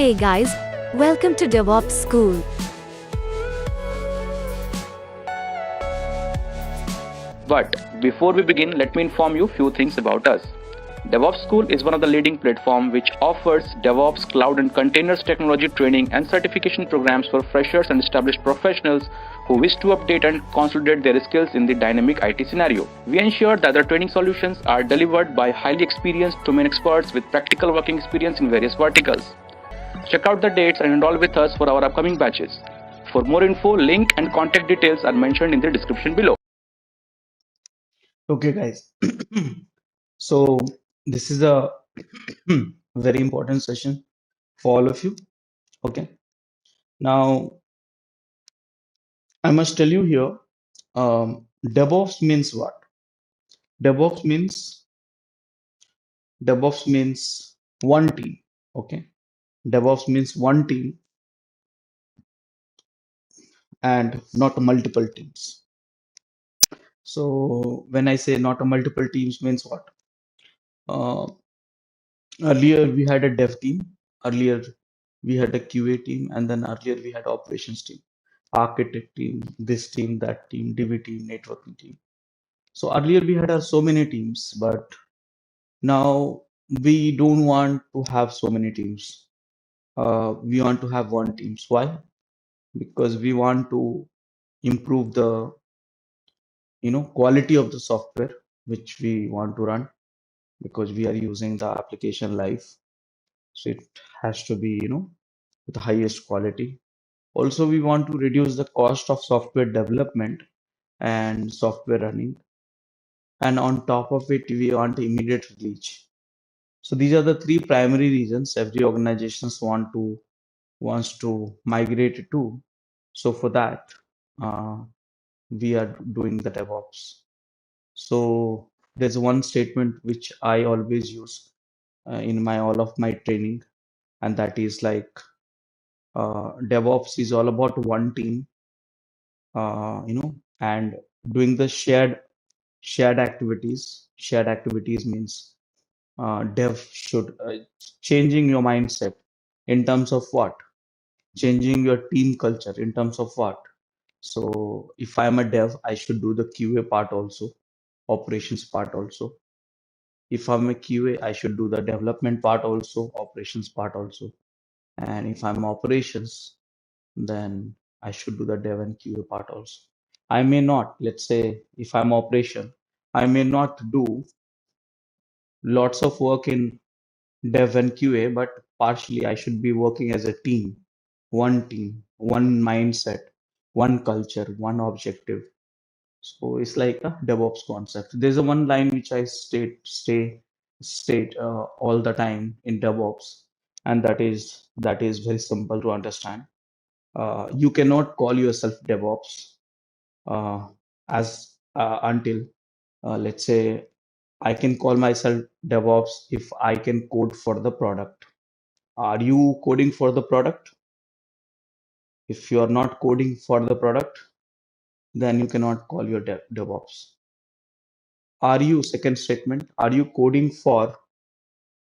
Hey guys, welcome to DevOps School. But before we begin, let me inform you few things about us. DevOps School is one of the leading platforms which offers DevOps, cloud and containers technology training and certification programs for freshers and established professionals who wish to update and consolidate their skills in the dynamic IT scenario. We ensure that the training solutions are delivered by highly experienced domain experts with practical working experience in various verticals. Check out the dates and enroll with us for our upcoming batches. For more info, link and contact details are mentioned in the description below. Okay, guys. So this is a very important session for all of you. Okay. Now I must tell you here, DevOps means what? DevOps means DevOps means one team. Okay. DevOps means one team and not multiple teams. So when I say not a multiple teams means what? Uh, Earlier we had a dev team. Earlier we had a QA team, and then earlier we had operations team, architect team, this team, that team, DB team, networking team. So earlier we had so many teams, but now we don't want to have so many teams. We want to have one team. Why? Because we want to improve the quality of the software which we want to run, because we are using the application live, so it has to be with the highest quality. Also, we want to reduce the cost of software development and software running. And on top of it, we want immediate release. So these are the three primary reasons every organizations wants to migrate to. So for that, we are doing the DevOps. So there's one statement which I always use in my all of my training, and that is like DevOps is all about one team, and doing the shared activities. Shared activities means dev should changing your mindset in terms of what? Changing your team culture in terms of what? So if I'm a dev, I should do the QA part also, operations part also. If I'm a QA, I should do the development part also, operations part also. And if I'm operations, then I should do the dev and QA part also. I may not, let's say, if I'm operation, I may not do lots of work in dev and QA, but partially I should be working as a team, one mindset, one culture, one objective. So it's like a DevOps concept. There's a one line which I state all the time in DevOps, and that is very simple to understand. You cannot call yourself DevOps uh, as until let's say I can call myself DevOps if I can code for the product. Are you coding for the product? If you are not coding for the product, then you cannot call your DevOps. Are you, second statement, are you coding for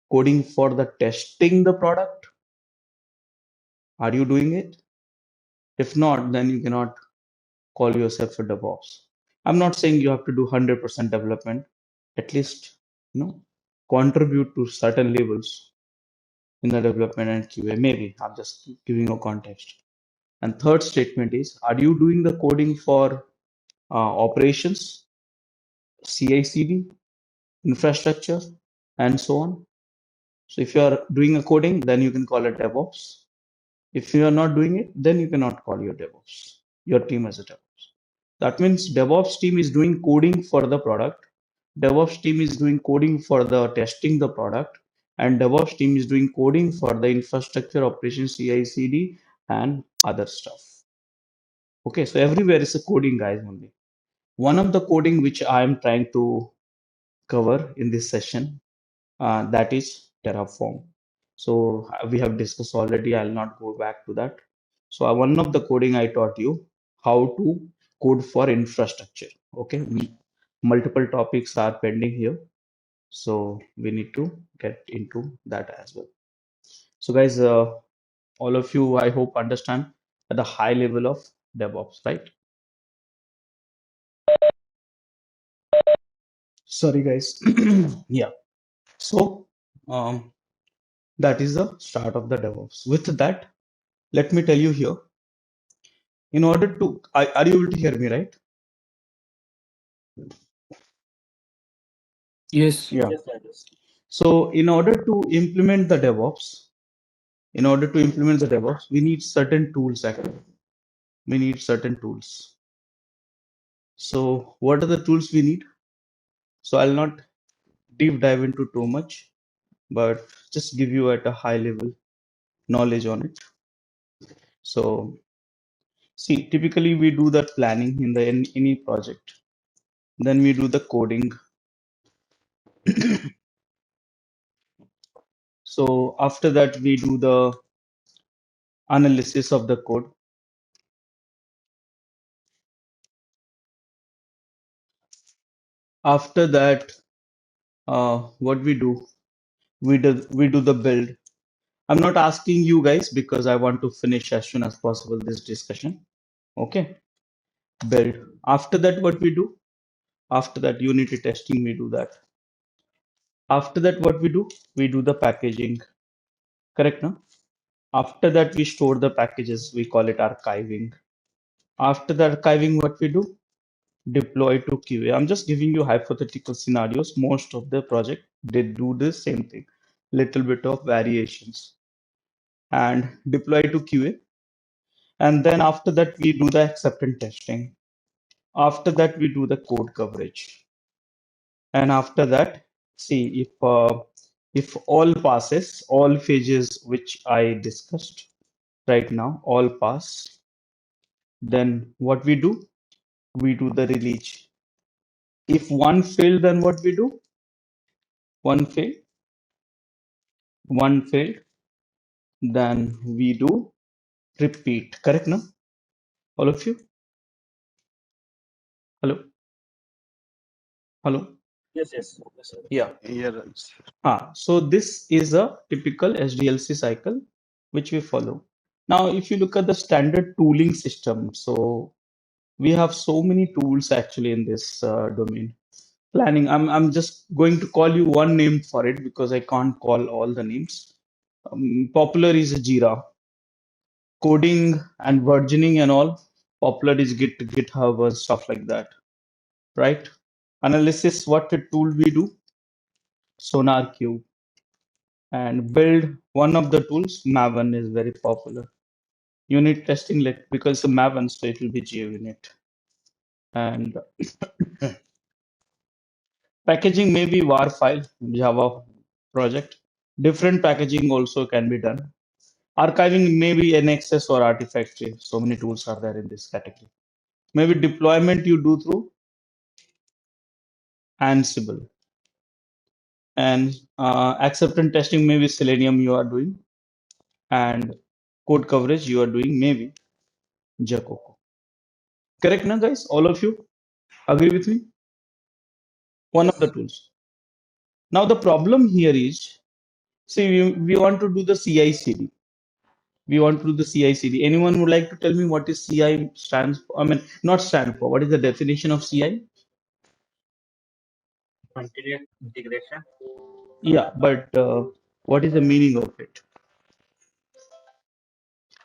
the testing the product? Are you doing it? If not, then you cannot call yourself a DevOps. I'm not saying you have to do 100% development. At least, contribute to certain levels in the development and QA. Maybe I'm just giving you a context. And third statement is, are you doing the coding for operations, CI/CD, infrastructure, and so on? So if you are doing a coding, then you can call it DevOps. If you are not doing it, then you cannot call your DevOps, your team as a DevOps. That means DevOps team is doing coding for the product. DevOps team is doing coding for the testing the product, and DevOps team is doing coding for the infrastructure, operations, CI/CD, and other stuff. Okay, so everywhere is a coding, guys. Only one of the coding which I am trying to cover in this session, that is Terraform. So we have discussed already. I'll not go back to that. So one of the coding I taught you how to code for infrastructure. Okay, multiple topics are pending here, so we need to get into that as well. So guys, All of you, I hope, understand at the high level of DevOps, right? Sorry, guys. Yeah. So that is the start of the DevOps. With that, let me tell you here. In order to, are you able to hear me, right? Yes. Yeah. So in order to implement the DevOps, we need certain tools actually. We need certain tools. So what are the tools we need? So I'll not deep dive into too much, but just give you at a high level knowledge on it. So see, typically we do the planning in the any project. Then we do the coding. So after that we do the analysis of the code. After that, what we do, we do the build. I'm not asking you guys because I want to finish as soon as possible this discussion. Okay, build. After that, what we do? After that, unity testing, we do that. After that, what we do? We do the packaging. Correct, no? After that, we store the packages. We call it archiving. After the archiving, what we do? Deploy to QA. I'm just giving you hypothetical scenarios. Most of the project, they do the same thing. Little bit of variations. And deploy to QA. And then after that, we do the acceptance testing. After that, we do the code coverage. And after that, see if all passes, all phases which I discussed right now, all pass, then what we do? We do the release. If one failed, then what we do? One failed, one failed, then we do repeat. Correct, no? All of you? Hello? Hello? Yeah. So this is a typical SDLC cycle which we follow. Now, if you look at the standard tooling system, so we have so many tools actually in this domain. Planning, I'm just going to call you one name for it because I can't call all the names. Popular is Jira. Coding and versioning and all, popular is GitHub and stuff like that, right? Analysis, what the tool we do? SonarQube. And build, one of the tools, Maven is very popular. Unit testing, like because the Maven, so it will be GUnit. And packaging may be war file, Java project. Different packaging also can be done. Archiving may be NXS or Artifactory. So many tools are there in this category. Maybe deployment you do through Ansible. And acceptance testing, maybe Selenium you are doing. And code coverage you are doing maybe Jacoco. Correct, na guys? All of you agree with me? One of the tools. Now the problem here is, see, we want to do the CI/CD. We want to do the CI/CD. Anyone would like to tell me what is CI stands for? I mean, not stand for. What is the definition of CI? Continuous integration. Yeah, but what is the meaning of it?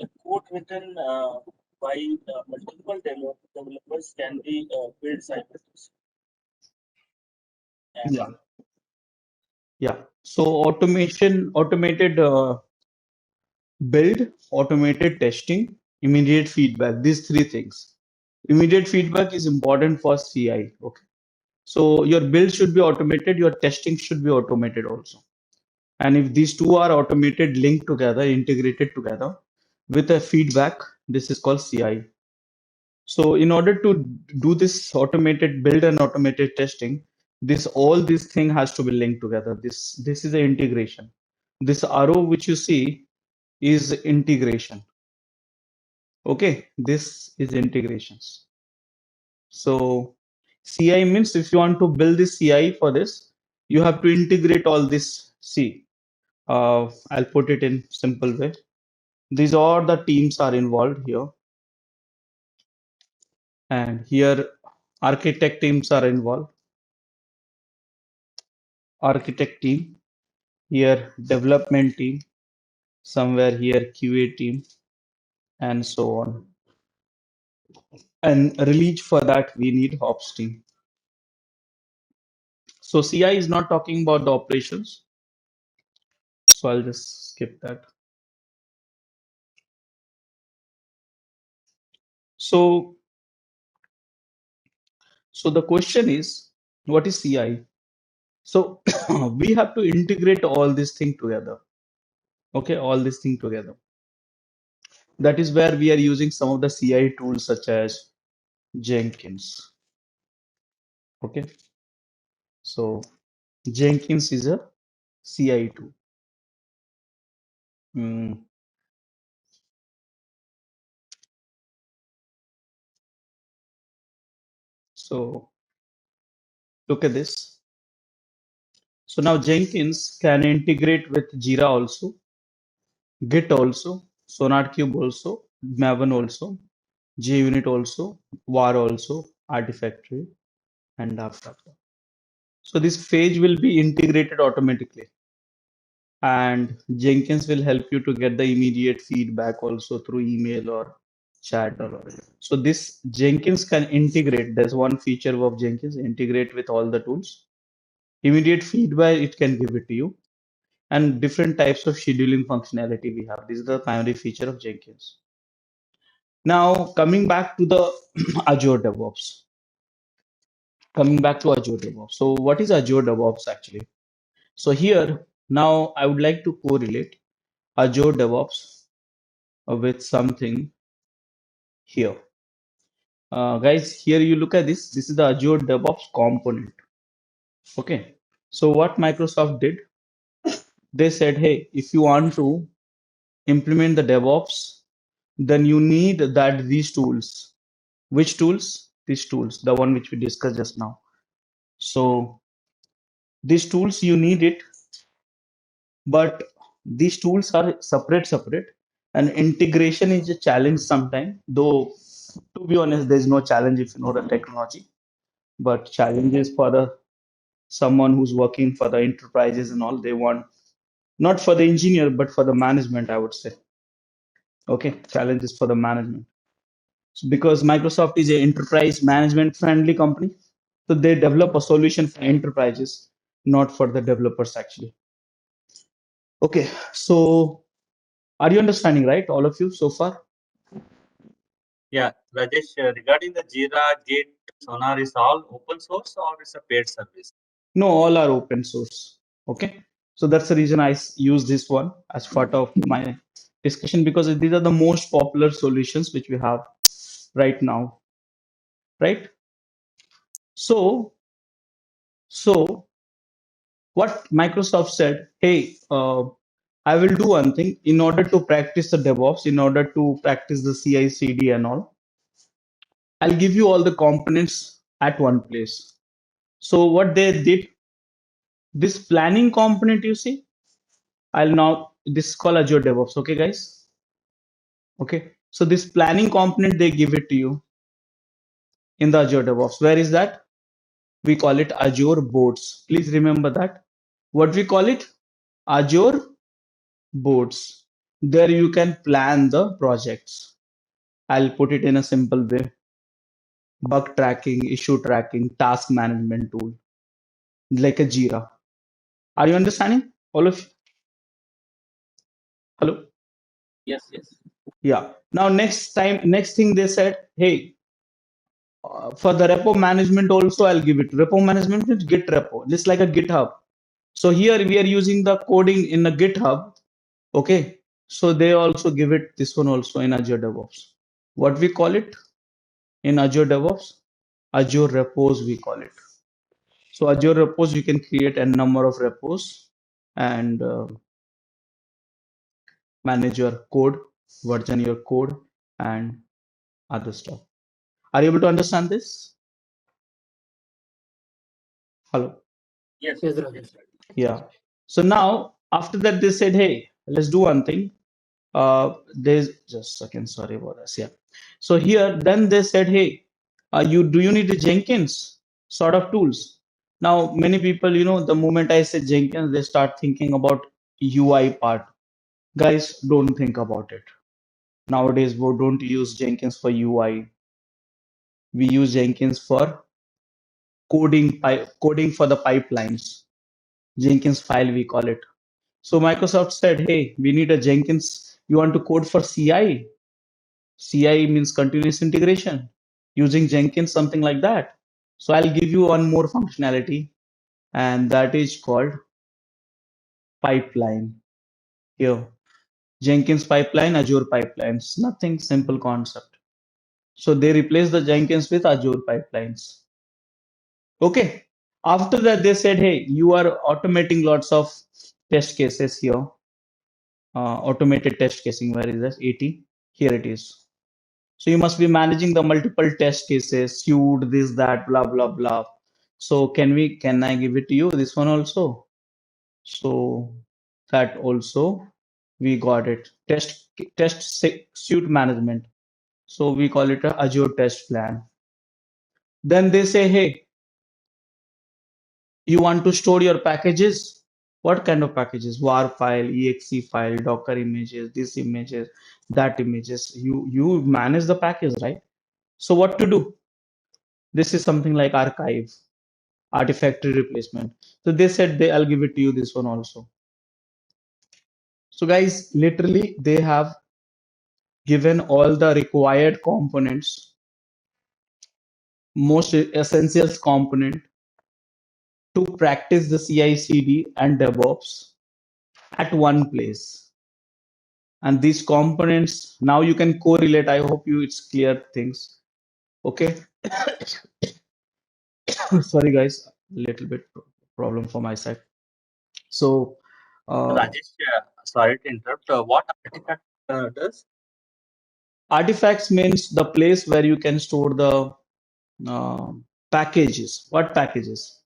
A code written by multiple developers can be built simultaneously. Yeah. Yeah. So automated build, automated testing, immediate feedback. These three things. Immediate feedback is important for CI. Okay. So your build should be automated. Your testing should be automated also. And if these two are automated, linked together, integrated together with a feedback, this is called CI. So in order to do this automated build and automated testing, this thing has to be linked together. This is the integration. This arrow which you see is integration. Okay, this is integrations. So CI means if you want to build this CI for this, you have to integrate all this. See, I'll put it in simple way. These all the teams are involved here, and here architect teams are involved. Architect team, here development team, somewhere here QA team, and so on. And release for that we need ops team. So CI is not talking about the operations. So I'll just skip that. So the question is, what is CI? So we have to integrate all this thing together. Okay, all this thing together. That is where we are using some of the CI tools such as Jenkins. Okay, so Jenkins is a CI tool. So look at this. So now Jenkins can integrate with Jira also, Git also, SonarQube also, Maven also, JUnit also, var also, Artifactory, and after. So this page will be integrated automatically, and Jenkins will help you to get the immediate feedback also through email or chat or whatever. So this Jenkins can integrate. There's one feature of Jenkins, integrate with all the tools. Immediate feedback it can give it to you, and different types of scheduling functionality we have. This is the primary feature of Jenkins. Now coming back to the Azure DevOps. Coming back to Azure DevOps. So what is Azure DevOps actually? So here now I would like to correlate Azure DevOps with something here. Guys, here you look at this. This is the Azure DevOps component. Okay. So what Microsoft did, they said, hey, if you want to implement the DevOps, then you need that these tools. Which tools? These tools, the one which we discussed just now. So these tools you need it, but these tools are separate, and integration is a challenge sometimes. Though to be honest, there's no challenge if you know the technology, but challenges for the someone who's working for the enterprises and all, they want not for the engineer but for the management, I would say. Okay, challenges for the management. So because Microsoft is an enterprise management friendly company, so they develop a solution for enterprises, not for the developers actually. Okay, so are you understanding, right, all of you so far? Yeah, Rajesh, regarding the Jira, Git, Sonar is all open source or it's a paid service? No, all are open source. Okay, so that's the reason I use this one as part of my discussion, because these are the most popular solutions which we have right now, right? So what Microsoft said, hey, I will do one thing in order to practice the DevOps, in order to practice the CI/CD and all. I'll give you all the components at one place. So what they did, this planning component, you see, this is called Azure DevOps. Okay, guys. Okay. So this planning component, they give it to you in the Azure DevOps. Where is that? We call it Azure boards. Please remember that. What we call it? Azure boards. There you can plan the projects. I'll put it in a simple way. Bug tracking, issue tracking, task management tool, like a Jira. Are you understanding? All of you? Hello? Yes, yes. Yeah. Now next thing they said, hey, for the repo management also I'll give it. Repo management is Git repo, just like a GitHub. So here we are using the coding in a GitHub. Okay. So they also give it this one also in Azure DevOps. What we call it in Azure DevOps? Azure repos we call it. So Azure repos, you can create a number of repos and manage your code, version your code, and other stuff. Are you able to understand this? Hello. Yes, yes. Yeah. So now after that they said, hey, let's do one thing. There's just a second, sorry about this. Yeah. So here, then they said, hey, you need a Jenkins sort of tools. Now, many people, the moment I say Jenkins, they start thinking about UI part. Guys, don't think about it. Nowadays, we don't use Jenkins for UI. We use Jenkins for coding for the pipelines. Jenkins file, we call it. So Microsoft said, hey, we need a Jenkins. You want to code for CI? CI means continuous integration using Jenkins, something like that. So I'll give you one more functionality, and that is called pipeline. Here, Jenkins pipeline, Azure pipelines, nothing, simple concept. So they replace the Jenkins with Azure pipelines. Okay. After that, they said, hey, you are automating lots of test cases here. Automated test casing, where is that? 80. Here it is. So you must be managing the multiple test cases, suit, this, that, blah, blah, blah. So can I give it to you? This one also. So that also we got it. Suite management. So we call it a Azure test plan. Then they say, hey, you want to store your packages? What kind of packages? WAR file, exe file, Docker images, this images, that images. You manage the package, right? So what to do? This is something like archive, artifactory replacement. So they said I'll give it to you this one also. So guys, literally they have given all the required components, most essential component to practice the CI/CD and DevOps at one place. And these components now you can correlate. I hope it's clear things. Okay. Sorry guys, a little bit problem for my side. So Rajesh, sorry to interrupt. What artifact does? artifacts means the place where you can store the uh, packages. What packages?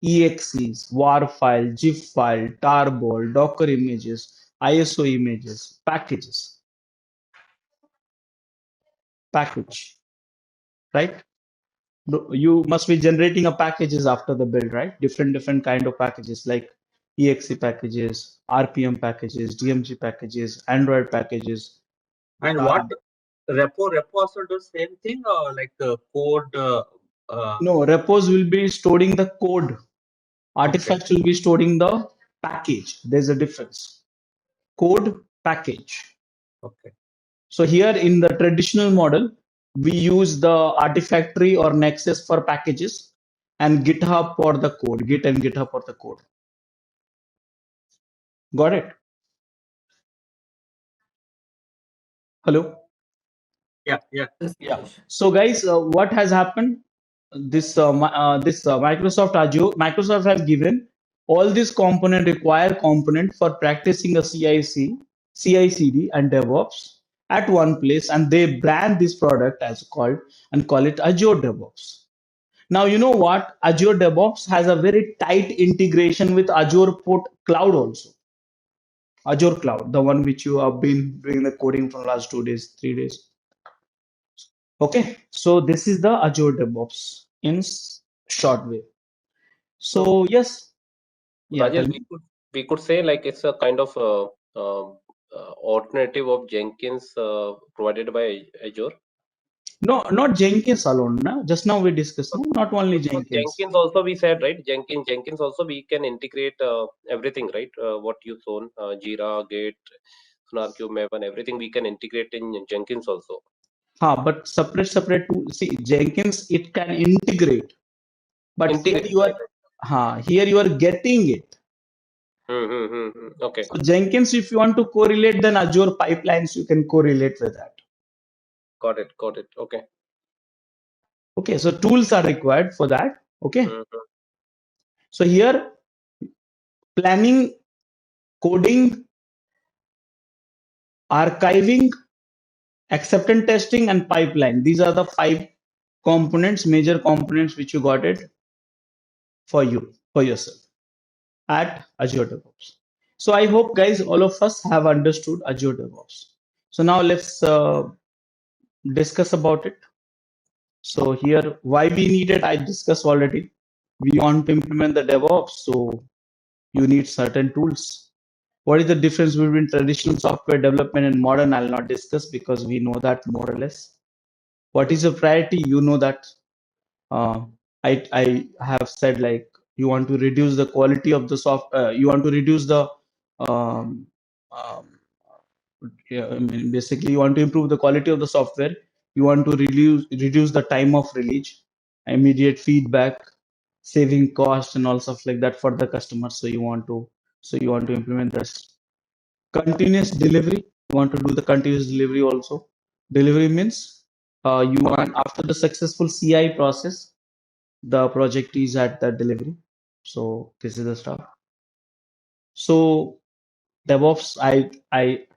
EXEs, WAR file, GIF file, tarball, Docker images, ISO images, packages, package, right? You must be generating a packages after the build, right? Different kind of packages like EXE packages, RPM packages, DMG packages, Android packages. And what repo also does same thing, or like code? No, repos will be storing the code. Artifacts will be storing the package. There's a difference. Code, package. Okay. So here in the traditional model, we use the Artifactory or Nexus for packages and GitHub for the code, Git and GitHub for the code. Got it? Hello? Yeah. Yeah. So guys, what has happened? This Microsoft Azure, Microsoft has given all these required component for practicing a CI/CD and DevOps at one place, and they brand this product as called and call it Azure DevOps. Now you know what? Azure DevOps has a very tight integration with Azure Port Cloud also. Azure Cloud, the one which you have been doing the coding for the last 2 days, 3 days. Okay, so this is the Azure DevOps in short way. So yes, yeah. Rajesh, we could say like it's a kind of alternative of Jenkins provided by Azure. No, not Jenkins alone. No? Just now we discussed. No, not only Jenkins. Jenkins also we said, right? Jenkins also we can integrate everything, right? What you shown, Jira, Git, SonarQube, Maven, everything we can integrate in Jenkins also. But separate tool. See, Jenkins it can integrate, but here you are getting it. Okay. So Jenkins, if you want to correlate, then Azure pipelines you can correlate with that. Got it. Okay. Okay, so tools are required for that. Okay. So here, planning, coding, archiving, acceptance testing, and pipeline. These are the 5 components, major components which you got it for yourself at Azure DevOps. So I hope guys, all of us have understood Azure DevOps. So now let's discuss about it. So here, why we need it, I discussed already. We want to implement the DevOps, so you need certain tools. What is the difference between traditional software development and modern? I'll not discuss because we know that more or less. What is the priority? You know that. I have said, like, you want to reduce the quality of the you want to reduce the um, um, yeah, I mean, basically you want to improve the quality of the software. You want to reduce the time of release, immediate feedback, saving cost and all stuff like that for the customer. So you want to implement this continuous delivery. You want to do the continuous delivery also. Delivery means you want, after the successful CI process, the project is at the delivery. So this is the stuff. So DevOps, I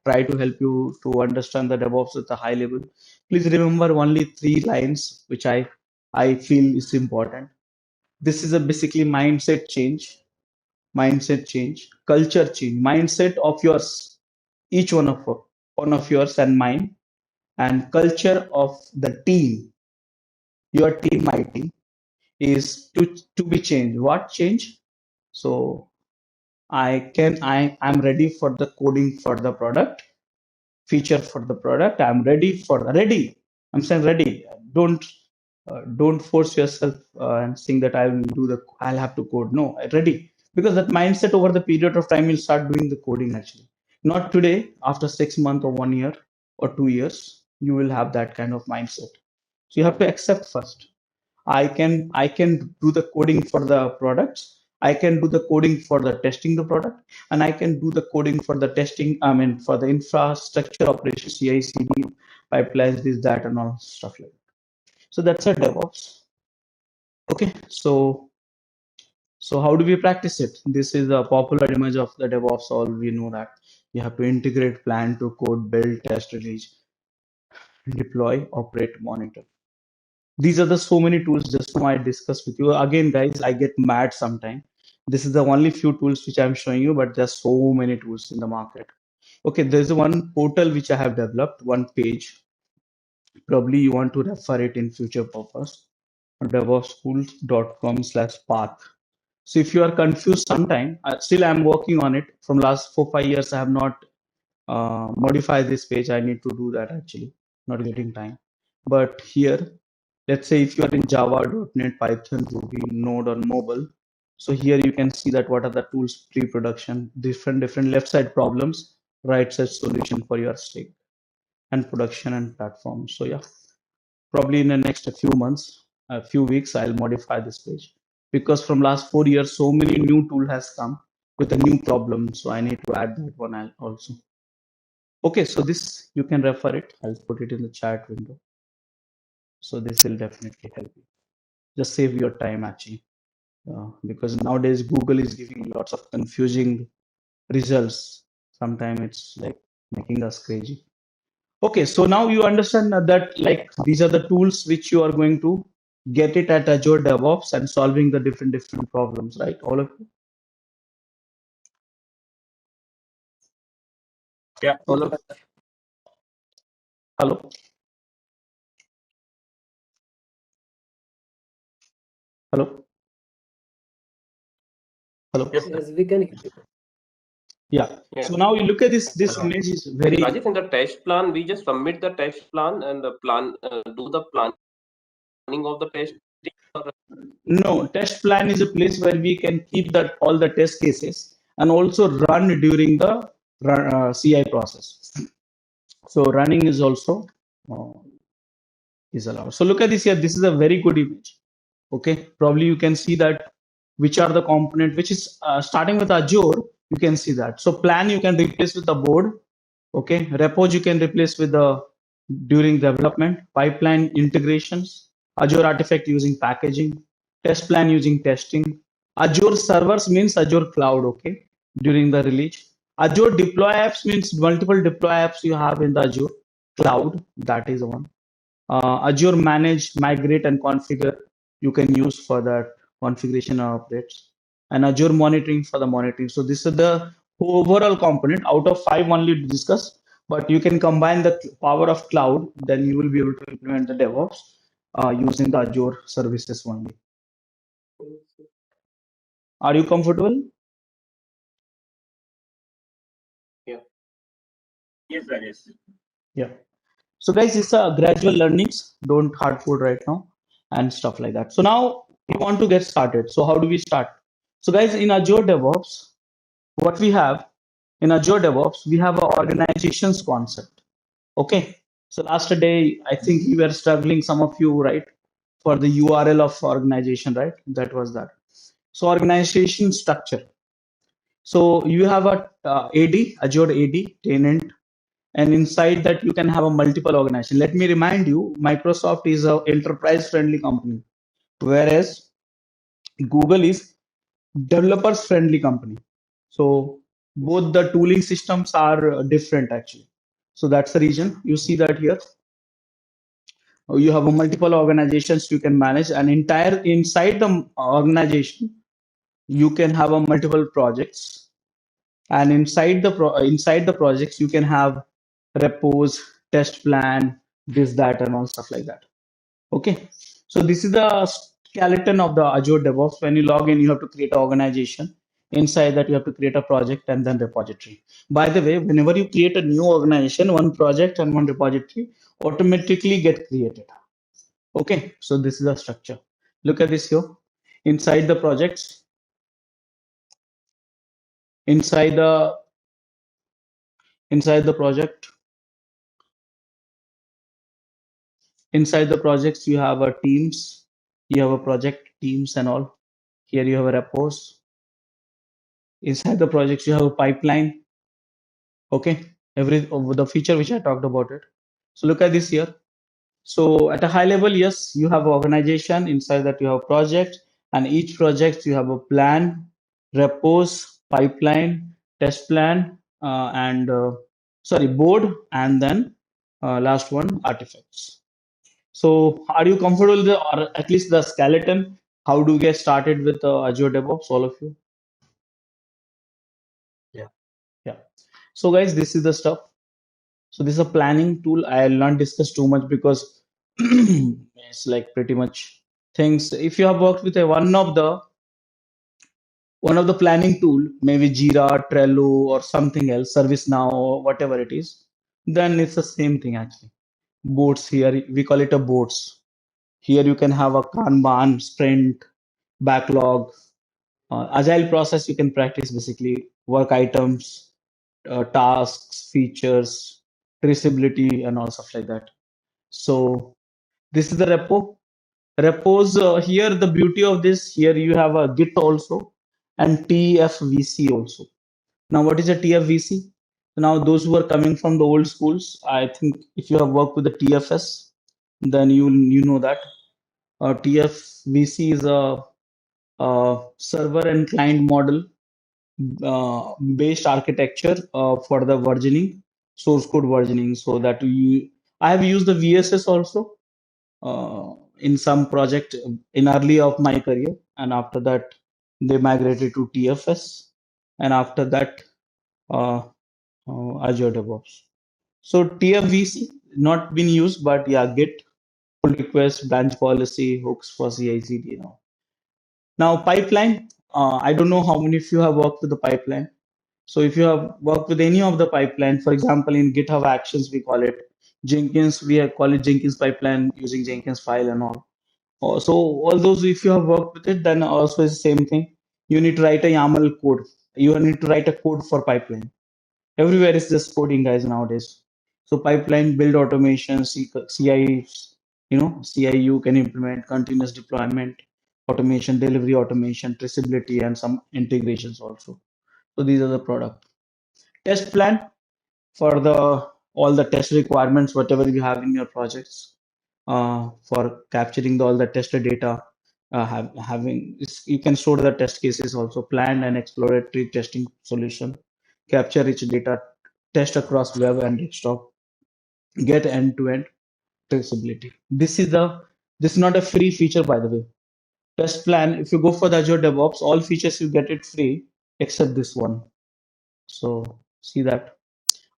try to help you to understand the DevOps at a high level. Please remember only 3 lines which I feel is important. This is a basically mindset change, culture change, mindset of yours, each one of yours and mine, and culture of the team, your team, my team, is to be changed. What change? So I'm ready for the coding for the product, feature for the product. I'm ready. I'm saying ready. Don't force yourself and think that I'll have to code. No, ready, because that mindset over the period of time you'll start doing the coding actually. Not today. After 6 months or 1 year or 2 years, you will have that kind of mindset. So you have to accept first. I can do the coding for the products. I can do the coding for the testing the product, and I can do the coding for the testing. I mean, for the infrastructure operation, CI/CD pipelines, this, that, and all stuff like that. So that's a DevOps. Okay, so how do we practice it? This is a popular image of the DevOps. All we know that you have to integrate, plan to code, build, test, release, deploy, operate, monitor. These are the so many tools just now I discussed with you. Again, guys, I get mad sometime. This is the only few tools which I'm showing you, but there's so many tools in the market. Okay, there's one portal which I have developed, one page. Probably you want to refer it in future purpose. DevOpsSchool.com/path. So if you are confused sometime, still I'm working on it. From last 4-5 years, I have not modify this page. I need to do that actually, not getting time. But here, let's say if you are in Java, .NET, Python, Ruby, Node, or mobile. So here you can see that what are the tools pre-production, different left side problems, right side solution for your stake, and production and platform. So yeah, probably in the next few months, a few weeks, I'll modify this page, because from last 4 years, so many new tool has come with a new problem. So I need to add that one also. Okay, so this you can refer it. I'll put it in the chat window. So this will definitely help you. Just save your time actually, because nowadays Google is giving lots of confusing results. Sometimes it's like making us crazy. Okay, so now you understand that like these are the tools which you are going to get it at Azure DevOps and solving the different problems, right? All of you. Yeah. All of. Hello. Hello. Hello. Yes, Yes, we can hear you. Yeah. Yeah. So now you look at this. This Hello. image is very. Rajesh, in the test plan, we just submit the test plan and the plan, do the planning of the test. No, test plan is a place where we can keep that all the test cases and also run during the CI process. So running is also uh, is allowed. So look at this here. This is a very good image. Okay, probably you can see that which are the component which is starting with Azure. You can see that. So plan you can replace with the board. Okay, repos you can replace with the during development, pipeline integrations, Azure artifact using packaging, test plan using testing, Azure servers means Azure cloud. Okay, during the release, Azure deploy apps means multiple deploy apps you have in the Azure cloud. That is one. Azure manage, migrate, and configure you can use for that configuration updates, and Azure monitoring for the monitoring. So this is the overall component. Out of 5 only to discuss. But you can combine the power of cloud, then you will be able to implement the DevOps using the Azure services only. Are you comfortable? Yeah. Yes, Rajesh. Yeah. So guys, it's a gradual learnings. Don't hard code right now and stuff like that. So now we want to get started. So how do we start? So guys, in Azure DevOps, what we have in Azure DevOps, we have an organizations concept. Okay. So last day, I think you were struggling, some of you, right, for the URL of organization, right? That was that. So organization structure. So you have a AD, Azure AD, tenant, and inside that you can have a multiple organization. Let me remind you, Microsoft is a enterprise friendly company, whereas Google is developers friendly company. So both the tooling systems are different actually. So that's the reason you see that here. You have a multiple organizations you can manage, and entire inside the organization you can have a multiple projects, and inside the projects you can have repos, test plan, this, that, and all stuff like that. Okay, so this is the skeleton of the Azure DevOps. When you log in, you have to create an organization. Inside that, you have to create a project and then repository. By the way, whenever you create a new organization, one project and one repository automatically get created. Okay, so this is the structure. Look at this here. Inside the projects, inside the inside the project, inside the projects, you have a teams, you have a project teams and all. Here you have a repos. Inside the projects, you have a pipeline. Okay, every over the feature which I talked about it. So look at this here. So at a high level, yes, you have organization. Inside that you have project, and each project you have a plan, repos, pipeline, test plan, and sorry, board, and then last one, artifacts. So are you comfortable with the, or at least the skeleton? How do you get started with Azure DevOps, all of you? Yeah. Yeah. So guys, this is the stuff. So this is a planning tool. I'll not discuss too much because it's like pretty much things. If you have worked with a one of the planning tool, maybe Jira, Trello, or something else, ServiceNow, or whatever it is, then it's the same thing actually. Boards here, we call it a boards. Here you can have a Kanban, sprint, backlog, agile process. You can practice basically work items, tasks, features, traceability, and all stuff like that. So this is the repo. Repos here, the beauty of this here, you have a Git also and TFVC also. Now, what is a TFVC? Now, those who are coming from the old schools, I think if you have worked with the TFS, then you know that TFVC is a server and client model based architecture for the versioning, source code versioning. So that I have used the VSS also in some project in early of my career, and after that they migrated to TFS, and after that uh, Azure DevOps. So TFVC not been used, but yeah, Git, pull request, branch policy, hooks for CI/CD. Now pipeline. I don't know how many of you have worked with the pipeline. So if you have worked with any of the pipeline, for example, in GitHub Actions, we call it Jenkins. Call it Jenkins pipeline using Jenkins file and all. So all those, if you have worked with it, then also is the same thing. You need to write a YAML code. You need to write a code for pipeline. Everywhere is just coding, guys, nowadays. So pipeline, build automation, CI, CI can implement continuous deployment, automation, delivery automation, traceability, and some integrations also. So these are the product. Test plan for the all the test requirements, whatever you have in your projects, for capturing all the test data, having you can store the test cases also, planned and exploratory testing solution, capture rich data, test across web and desktop, get end-to-end traceability. This is not a free feature, by the way. Test plan, if you go for the Azure DevOps, all features you get it free except this one. So see that.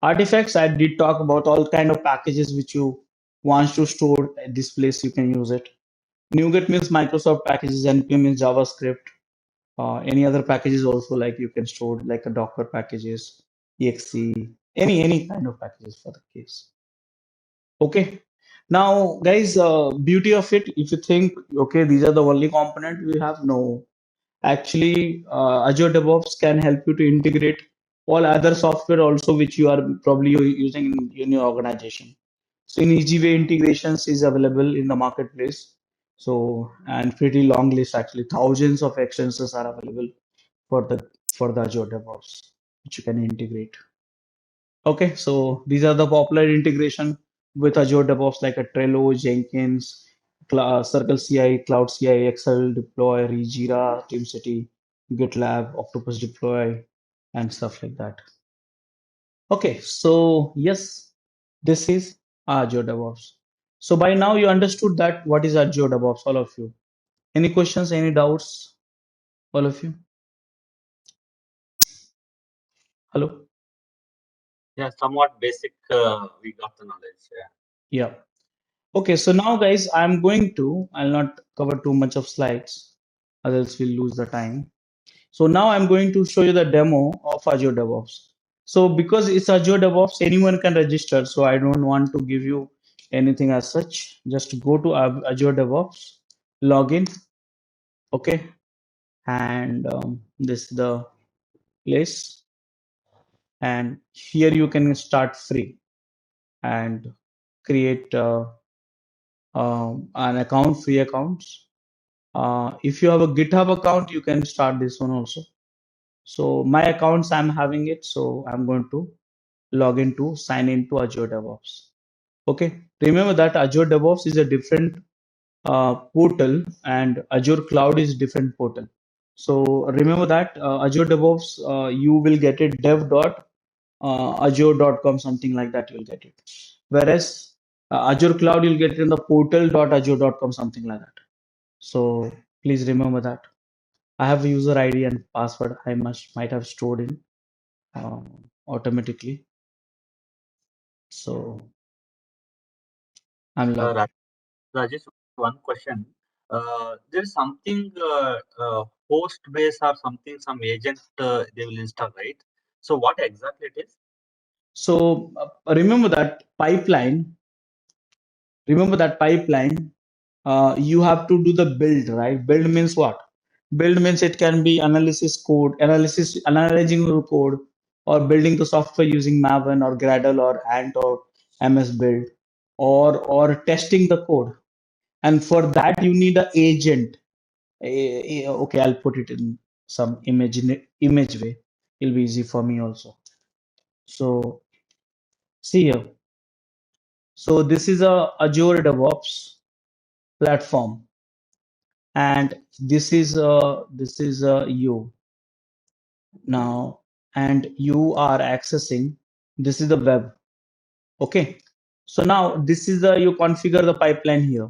Artifacts, I did talk about all kind of packages which you want to store at this place, you can use it. NuGet means Microsoft packages, NPM means JavaScript. Any other packages also, like you can store like a Docker packages, exe, any kind of packages for the case. Okay. Now, guys, beauty of it, if you think, okay, these are the only component we have, no. Actually, Azure DevOps can help you to integrate all other software also, which you are probably using in your organization. So in easy way integrations is available in the marketplace. So, and pretty long list, actually thousands of extensions are available for the Azure DevOps, which you can integrate. Okay, so these are the popular integration with Azure DevOps like a Trello, Jenkins, Circle CI, Cloud CI, Excel Deploy, Jira, TeamCity, GitLab, Octopus Deploy, and stuff like that. Okay, so yes, this is Azure DevOps. So by now you understood that what is Azure DevOps, all of you. Any questions, any doubts, all of you? Hello? Yeah, somewhat basic. We got the knowledge. Yeah. Yeah. Okay, so now guys, I'll not cover too much of slides, else we'll lose the time. So now I'm going to show you the demo of Azure DevOps. So because it's Azure DevOps, anyone can register. So I don't want to give you anything as such. Just go to Azure DevOps, login, okay? And this is the place. And here you can start free and create an account, free accounts. If you have a GitHub account, you can start this one also. So my accounts, I'm having it. So I'm going to log into, sign into Azure DevOps. Okay. Remember that Azure DevOps is a different portal and Azure Cloud is different portal. So remember that Azure DevOps, you will get it dev.azure.com, something like that you'll get it. Whereas Azure Cloud, you'll get it in the portal.azure.com, something like that. So please remember that. I have a user ID and password I might have stored in automatically. So I'm logged. Rajesh, one question. There's something host base or something, some agent they will install, right? So what exactly it is? So remember that pipeline. Remember that pipeline. You have to do the build, right? Build means what? Build means it can be analysis code, analyzing the code, or building the software using Maven or Gradle or Ant or MS Build, or testing the code. And for that you need an agent. Okay, I'll put it in some image way. It'll be easy for me also. So see here. So this is a Azure DevOps platform, and this is you now, and you are accessing. This is the web. Okay. So now this is you configure the pipeline here.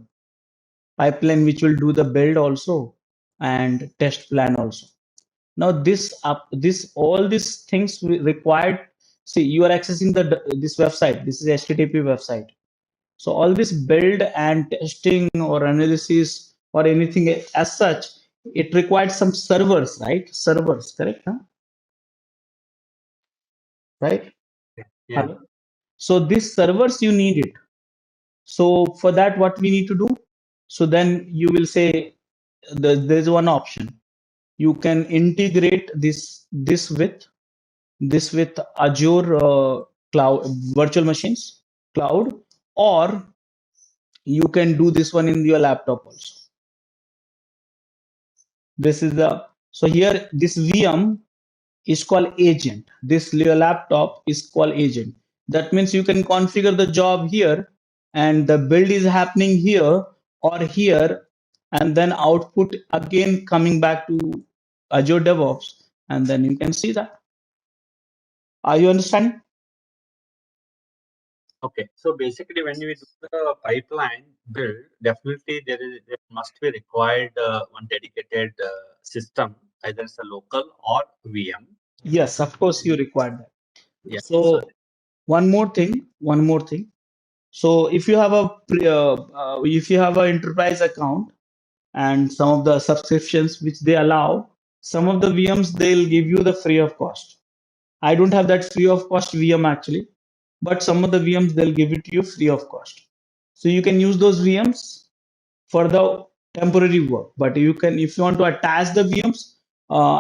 Pipeline which will do the build also and test plan also. Now this all these things required. See, you are accessing this website. This is HTTP website. So all this build and testing or analysis or anything as such, it requires some servers, right? Servers, correct? Huh? Right? Yeah. Hello? So these servers you need it. So for that, what we need to do? So then you will say there's one option. You can integrate this with Azure cloud virtual machines cloud, or you can do this one in your laptop also. This is the so here this VM is called agent. This your laptop is called agent. That means you can configure the job here, and the build is happening here or here, and then output again coming back to Azure DevOps, and then you can see that. Are you understanding? Okay. So basically, when we do the pipeline build, definitely there must be required one dedicated system, either it's a local or VM. Yes, of course you require that. Yeah. So So One more thing. One more thing. So if you have if you have an enterprise account and some of the subscriptions which they allow, some of the VMs they'll give you the free of cost. I don't have that free of cost VM actually, but some of the VMs they'll give it to you free of cost. So you can use those VMs for the temporary work. But you can, if you want to attach the VMs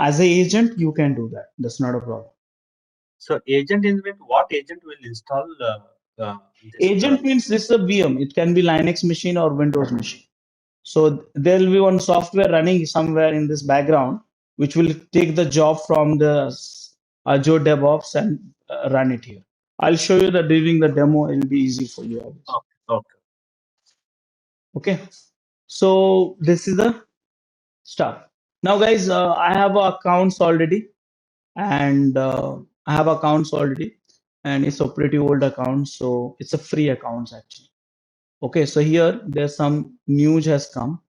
as an agent, you can do that. That's not a problem. So agent is what agent will install this? Agent means this is a VM. It can be Linux machine or Windows machine. So there will be one software running somewhere in this background, which will take the job from the Azure DevOps and run it here. I'll show you that during the demo. It'll be easy for you. Okay. Okay. So this is the stuff. Now, guys, I have accounts already, and it's a pretty old account, so it's a free accounts actually. Okay, so here there's some news has come,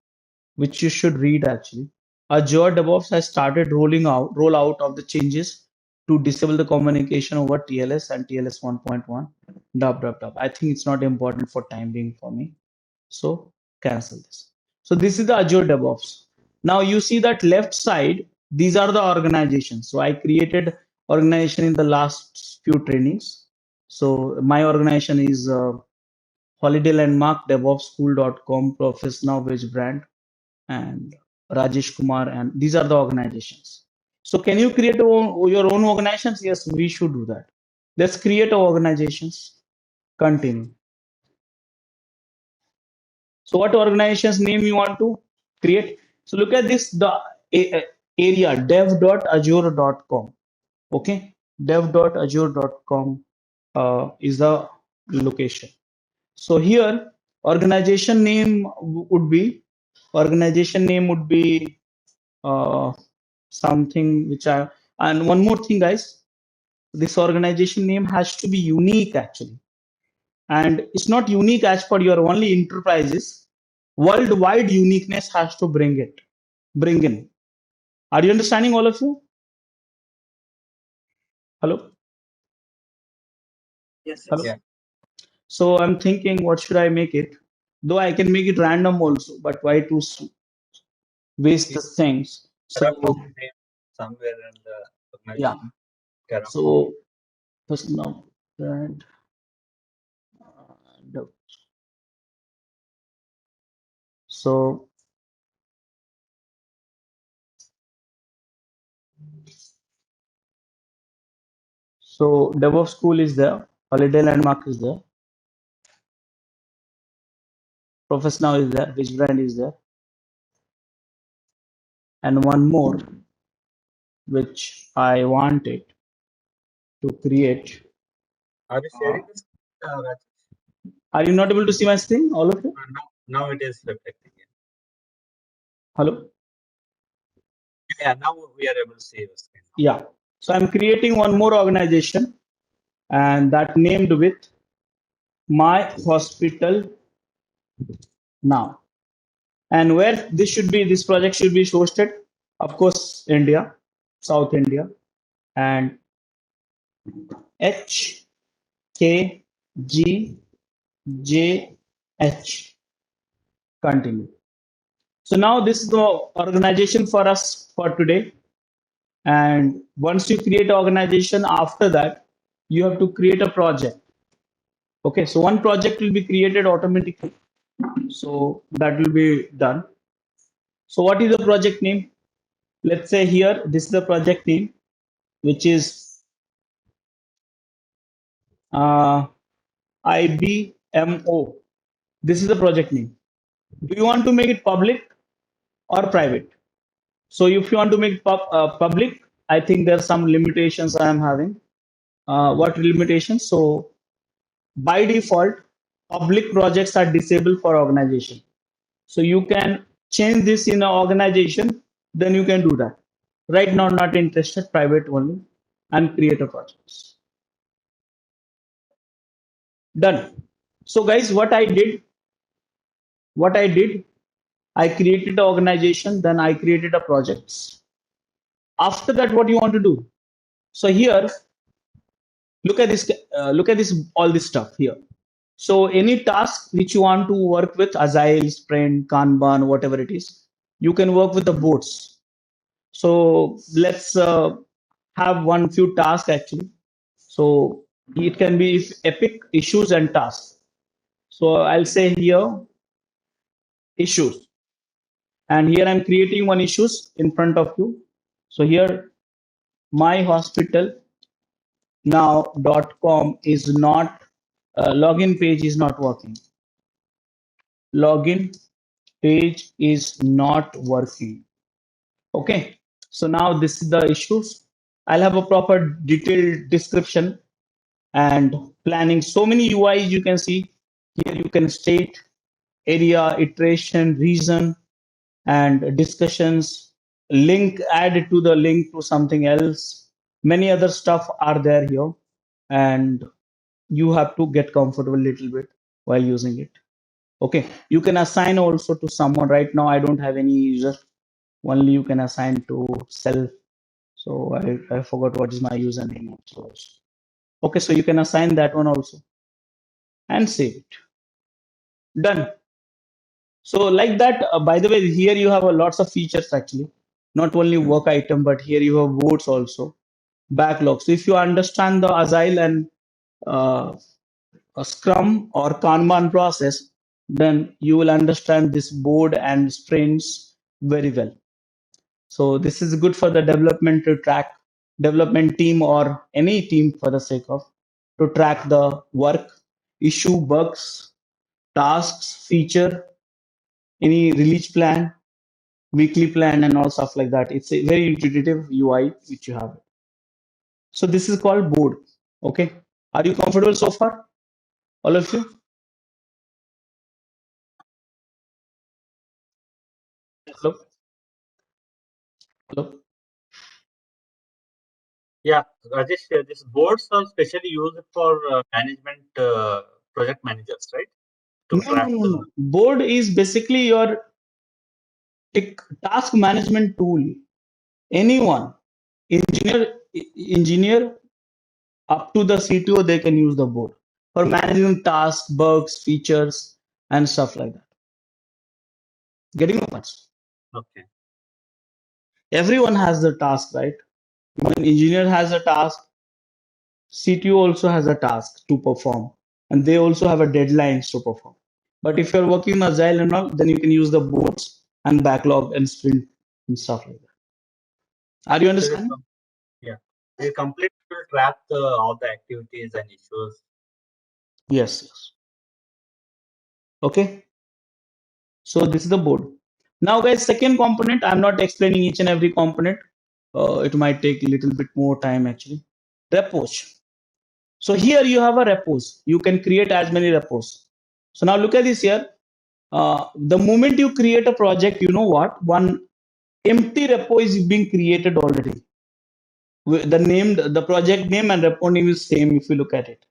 which you should read actually. Azure DevOps has started rollout of the changes to disable the communication over TLS and TLS 1.1. I think it's not important for time being for me. So cancel this. So this is the Azure DevOps. Now you see that left side, these are the organizations. So I created organization in the last few trainings. So my organization is Holiday Landmark, DevOpsSchool.com, Professional Wage Brand, and Rajesh Kumar, and these are the organizations. So can you create your own organizations? Yes, we should do that. Let's create organizations. Continue. So what organization's name you want to create? So look at this area dev.azure.com. Okay, dev.azure.com is the location. So here organization name would be something which I, and one more thing guys, this organization name has to be unique actually, and it's not unique as per your only enterprises. Worldwide uniqueness has to bring in. Are you understanding, all of you? Hello? Yes, Hello? yes. Yeah. So I'm thinking, what should I make it? Though I can make it random also, but why to waste the things? So Terraform name somewhere in the yeah. organization. Terraform. So first now, and so DevOps School is there, Holiday Landmark is there, Professional is there, Which Brand is there, and one more which I wanted to create. Are you sharing this? Are you not able to see my screen, all of you? Now it is reflecting. Hello? Yeah, now we are able to see your screen. Yeah. So I'm creating one more organization, and that named with My Hospital Now. And where this project should be hosted? Of course, India, South India, and HKGJH. Continue. So now this is the organization for us for today. And once you create an organization, after that, you have to create a project. Okay, so one project will be created automatically. So that will be done. So what is the project name? Let's say here, this is the project name, which is IBMO. This is the project name. Do you want to make it public or private? So if you want to make it public, I think there are some limitations I am having. What limitations? So by default, public projects are disabled for organization. So you can change this in an organization, then you can do that. Right now, not interested, private only, and create a project. Done. So guys, what I did, I created an organization, then I created a project. After that, what you want to do? So here, Look at this. Look at this. All this stuff here. So any task which you want to work with, Agile, Sprint, Kanban, whatever it is, you can work with the boards. So let's have one few tasks actually. So it can be epic issues and tasks. So I'll say here issues, and here I'm creating one issues in front of you. So here my hospital now.com is not login page is not working. Login page is not working. Okay, so now this is the issues. I'll have a proper detailed description and planning. So many UIs you can see here. You can state area, iteration, reason, and discussions. Link, add it to the link to something else. Many other stuff are there here, and you have to get comfortable a little bit while using it. Okay, you can assign also to someone. Right now I don't have any user, only you can assign to self. So I forgot what is my username also. Okay, so you can assign that one also and save it. Done. So like that, by the way, here you have a lots of features actually, not only work item, but here you have boards also, backlog. So if you understand the Agile and uh, a Scrum or Kanban process, then you will understand this board and sprints very well. So this is good for the development to track, development team or any team for the sake of, to track the work, issue, bugs, tasks, feature, any release plan, weekly plan, and all stuff like that. It's a very intuitive UI which you have. So this is called board. Okay. Are you comfortable so far? All of you? Hello? Hello? Yeah, Rajesh, these boards are specially used for management project managers, right? To No, no, track no, the. no. Board is basically your task management tool. Anyone, engineer up to the CTO, they can use the board for managing tasks, bugs, features, and stuff like that. Getting the point? Okay. Everyone has the task, right? When engineer has a task, CTO also has a task to perform, and they also have a deadlines to perform. But if you're working in Agile and all, then you can use the boards and backlog and sprint and stuff like that. Are you So this, understanding? yeah, they completely will track all the activities and issues. Yes, yes. Okay. So this is the board. Now, guys, second component, I'm not explaining each and every component. It might take a little bit more time actually. Repos. So here you have a repos. You can create as many repos. So now look at this here. The moment you create a project, you know what? One empty repo is being created already. The project name and repo name is same if you look at it.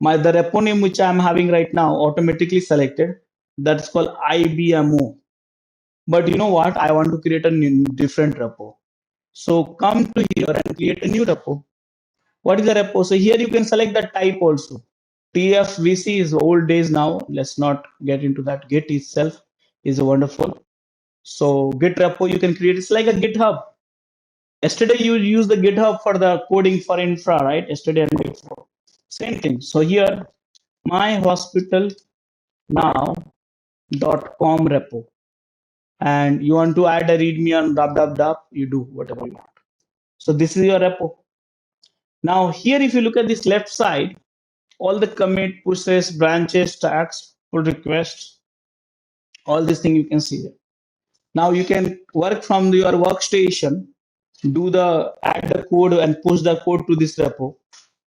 The repo name which I'm having right now automatically selected. That's called IBMO. But you know what? I want to create a different repo. So come to here and create a new repo. What is the repo? So here you can select the type also. TFVC is old days now. Let's not get into that. Git itself is wonderful. So Git repo you can create. It's like a GitHub. Yesterday you used the GitHub for the coding for infra, right? Yesterday and before. Same thing. So here my hospital now.com repo. And you want to add a readme on dub, you do whatever you want. So this is your repo. Now here, if you look at this left side, all the commit, pushes, branches, tags, pull requests, all these things you can see there. Now you can work from your workstation, add the code and push the code to this repo.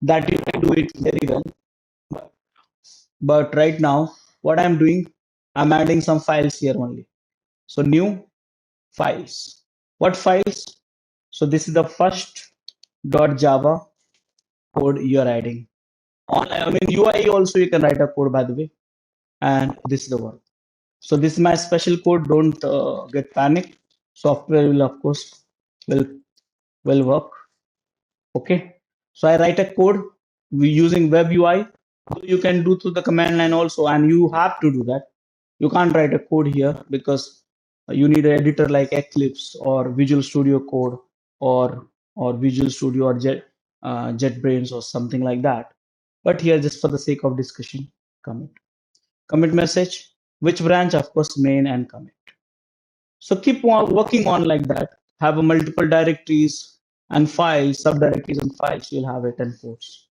That you can do it very well. But right now, what I'm doing, I'm adding some files here only. So new files. What files? So this is the first .java code you're adding. I mean UI also you can write a code, by the way. And this is the one. So this is my special code. Don't get panicked. Software will of course will work. Okay. So I write a code using web UI. You can do through the command line also, and you have to do that. You can't write a code here because you need an editor like Eclipse or Visual Studio Code or Visual Studio or JetBrains or something like that. But here, just for the sake of discussion, commit message, which branch, of course, main and commit. So keep on working on like that. Have a multiple directories and files, subdirectories and files. You'll have it and codes.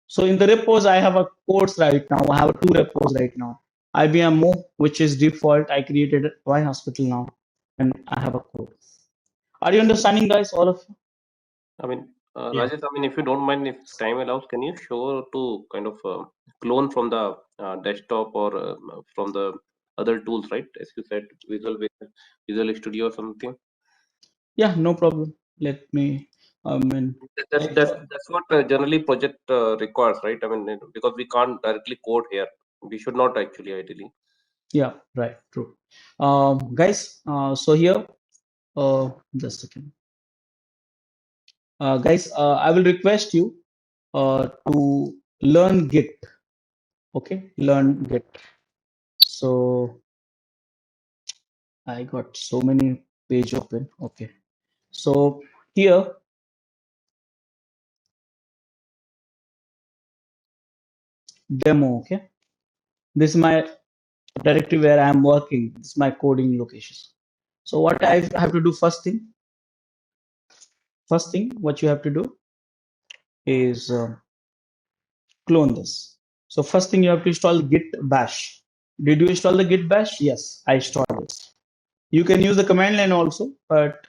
So in the repos, I have a codes right now. I have two repos right now. IBM Mo, which is default. I created my hospital now, and I have a code. Are you understanding, guys? All of you? I mean, Yeah. Rajesh, I mean, if you don't mind, if time allows, can you show to kind of clone from the desktop or from the other tools, right? As you said, Visual Studio or something. Yeah, no problem. Let me. I mean, That's what generally project requires, right? I mean, because we can't directly code here. We should not actually, ideally. yeah, right, true. Guys, so here, just a second. Guys, I will request you to learn Git. Okay, learn Git. So I got so many page open. Okay, so here demo. Okay, this is my directory where I am working. This is my coding locations. So what I have to do first thing, what you have to do is clone this. So first thing you have to install Git Bash. Did you install the Git Bash? Yes, I installed this. You can use the command line also, but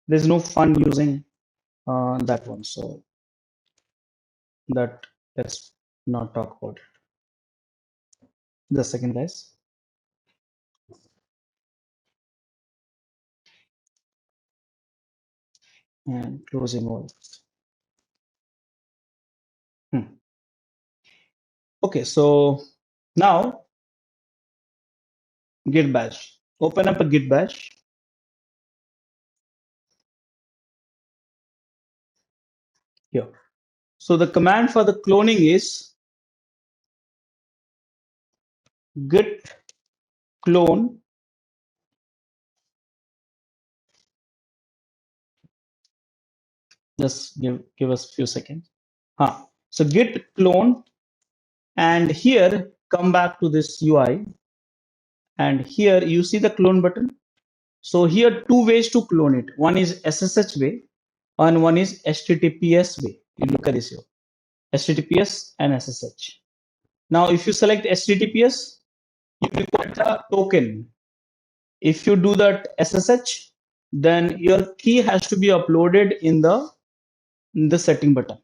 there's no fun using that one. So that let's not talk about it. The second, guys. And closing all. Okay, so now Git Bash. Open up a Git Bash. Here. So the command for the cloning is git clone just give us a few seconds. So git clone, and here come back to this UI, and here you see the clone button. So here two ways to clone it. One is SSH way and one is HTTPS way. You look at this here, HTTPS and SSH. Now if you select HTTPS, you require the token. If you do that SSH, then your key has to be uploaded in the setting button.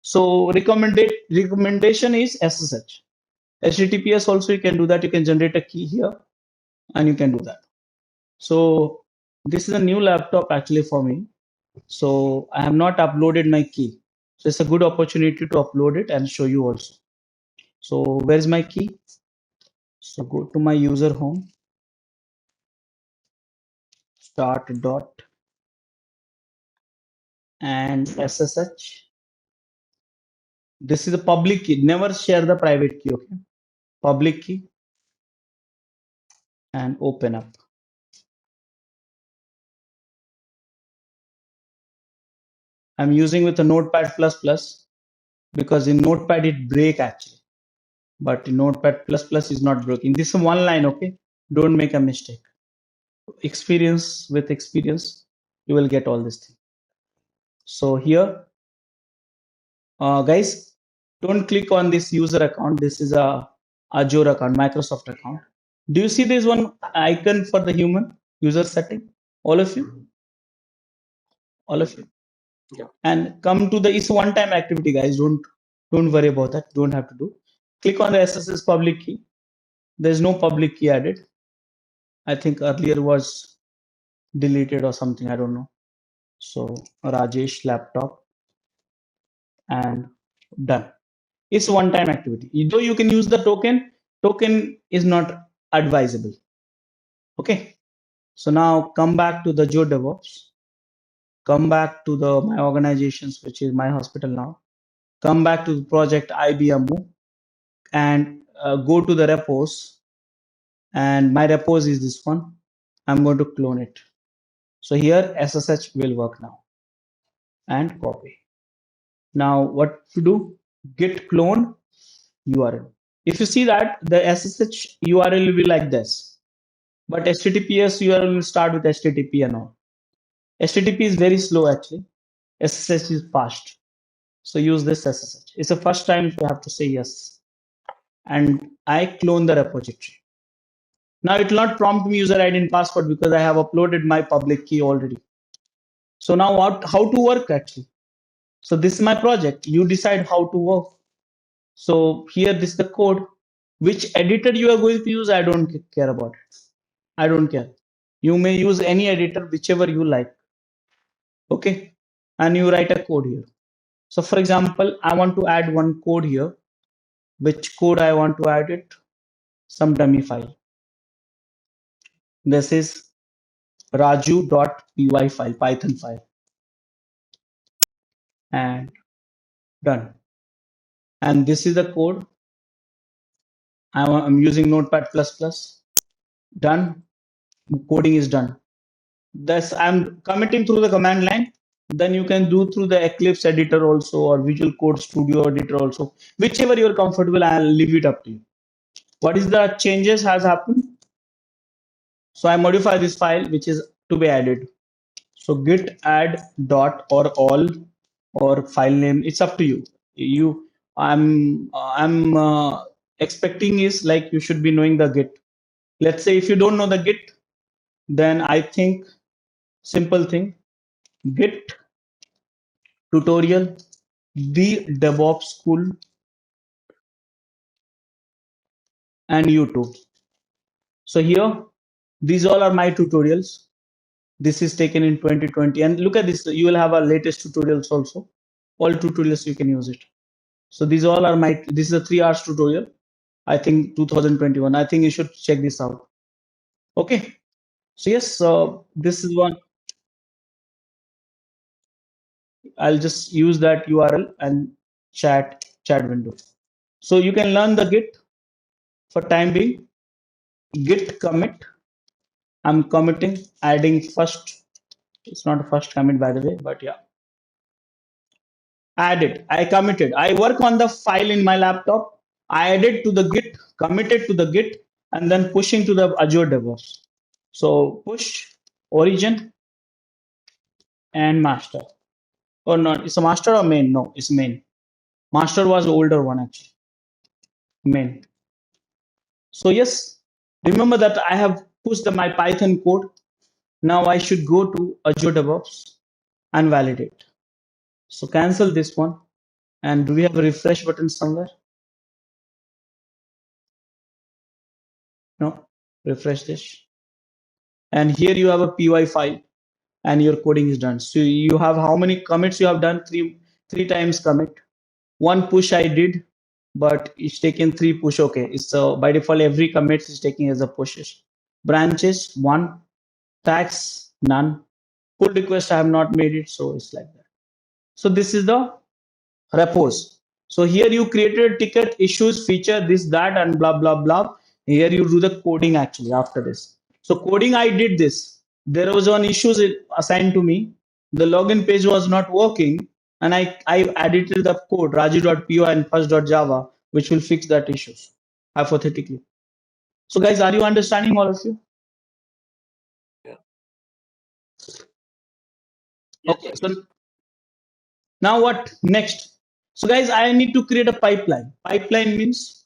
So recommendation is SSH. HTTPS also you can do that. You can generate a key here and you can do that. So this is a new laptop actually for me. So I have not uploaded my key. So it's a good opportunity to upload it and show you also. So where's my key? So go to my user home, start dot and SSH. This is a public key. Never share the private key. Okay, public key and open up. I'm using with a Notepad++ because in Notepad it break actually, but in Notepad++ is not broken. This is one line. Okay, don't make a mistake. Experience with experience, you will get all this thing. So here, guys, don't click on this user account. This is a Azure account, Microsoft account. Do you see this one icon for the human user setting? All of you? All of you? Yeah. And come to the is one-time activity, guys. Don't worry about that. Don't have to do. Click on the SSS public key. There's no public key added. I think earlier was deleted or something. I don't know. So Rajesh laptop and done. It's one-time activity. Though you can use the token is not advisable. Okay. So now come back to the Joe DevOps. Come back to my organizations, which is my hospital now. come back to the project IBMO, and go to the repos. And my repos is this one. I'm going to clone it. So here SSH will work now, and copy. Now what to do? Git clone URL. If you see that the SSH URL will be like this, but HTTPS URL will start with HTTP and all. HTTP is very slow actually. SSH is fast. So use this SSH. It's the first time you have to say yes. And I clone the repository. Now it will not prompt me user ID and password because I have uploaded my public key already. So now how to work actually? So this is my project. You decide how to work. So here this is the code. Which editor you are going to use, I don't care about it. I don't care. You may use any editor, whichever you like. Okay. And you write a code here. So for example, I want to add one code here. Which code I want to add it? Some dummy file. This is raju.py file, Python file. And done. And this is the code. I'm using Notepad++. Done. Coding is done. Thus, I'm committing through the command line. Then you can do through the Eclipse editor also, or Visual Code Studio editor also. Whichever you're comfortable, I'll leave it up to you. What is the changes has happened? So I modify this file, which is to be added. So git add dot or all or file name. It's up to you. I'm expecting is like you should be knowing the git. Let's say if you don't know the git, then I think simple thing, git tutorial the DevOps school and YouTube. So here, these all are my tutorials. This is taken in 2020, and look at this. You will have our latest tutorials also. All tutorials you can use it. So these all are my. This is a 3 hours tutorial. I think 2021. I think you should check this out. Okay. So yes, this is one. I'll just use that URL and chat window. So you can learn the Git for time being. Git commit. I'm committing, adding first. It's not a first commit by the way, but yeah. Added. I committed. I work on the file in my laptop. I added to the Git, committed to the Git, and then pushing to the Azure DevOps. So push origin and master. Or not, it's a master or main? No, it's main. Master was the older one actually. Main. So yes, remember that I have pushed my Python code. Now I should go to Azure DevOps and validate. So cancel this one. And do we have a refresh button somewhere? No, refresh this. And here you have a py file and your coding is done. So you have how many commits you have done? Three times commit. One push I did, but it's taken 3 push. Okay, it's by default every commit is taking as a pushes. Branches 1, tags none. Pull request I have not made it, so it's like that. So this is the repos. So here you created a ticket, issues, feature, this, that, and blah, blah, blah. Here you do the coding actually after this. So coding, I did this. There was one issues assigned to me. The login page was not working. And I added the code raju.py and first.java, which will fix that issues hypothetically. So guys, are you understanding all of you? Yeah. Okay, so now what next? So guys, I need to create a pipeline. Pipeline means,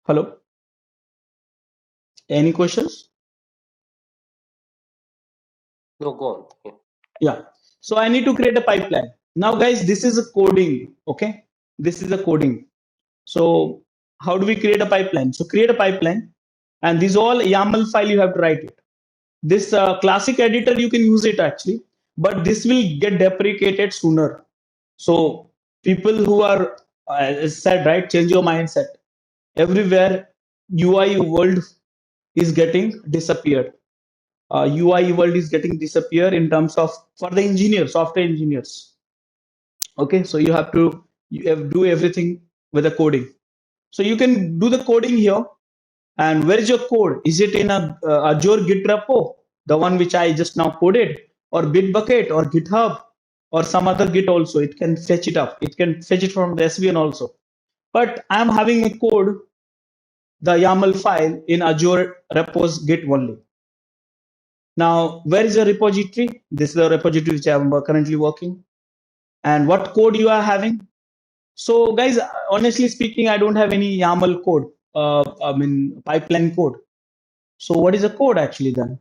hello? Any questions? No, go on. Yeah. Yeah. So I need to create a pipeline. Now guys, this is a coding, okay? This is a coding. So how do we create a pipeline? So create a pipeline and these all YAML file you have to write it. This classic editor, you can use it actually, but this will get deprecated sooner. So people who are, as said, right, change your mindset. Everywhere UI world is getting disappeared. UI world is getting disappear in terms of for the engineers, software engineers. Okay, so you have to you do everything with the coding. So you can do the coding here. And where is your code? Is it in a Azure Git repo, the one which I just now coded, or Bitbucket, or GitHub, or some other Git also? It can fetch it up. It can fetch it from the SVN also. But I'm having a code, the YAML file in Azure repos Git only. Now, where is the repository? This is the repository which I'm currently working. And what code you are having? So, guys, honestly speaking, I don't have any YAML code. Pipeline code. So, what is the code actually then?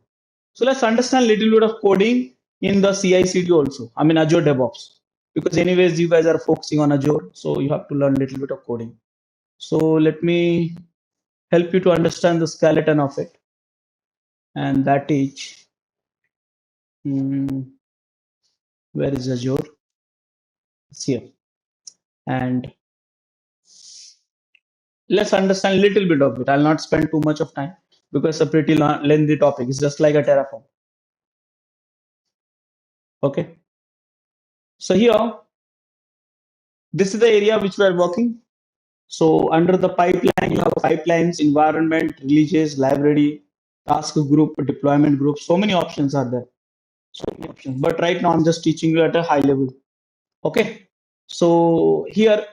So, let's understand a little bit of coding in the CI/CD also. I mean, Azure DevOps, because anyways, you guys are focusing on Azure, so you have to learn a little bit of coding. So, let me help you to understand the skeleton of it, and that is, where is Azure? It's here, and let's understand a little bit of it. I'll not spend too much of time because it's a pretty lengthy topic. It's just like a Terraform. Okay. So here, this is the area which we are working. So under the pipeline, you have pipelines, environment, releases, library, task group, deployment group. So many options are there. So many options. But right now, I'm just teaching you at a high level. Okay. So here,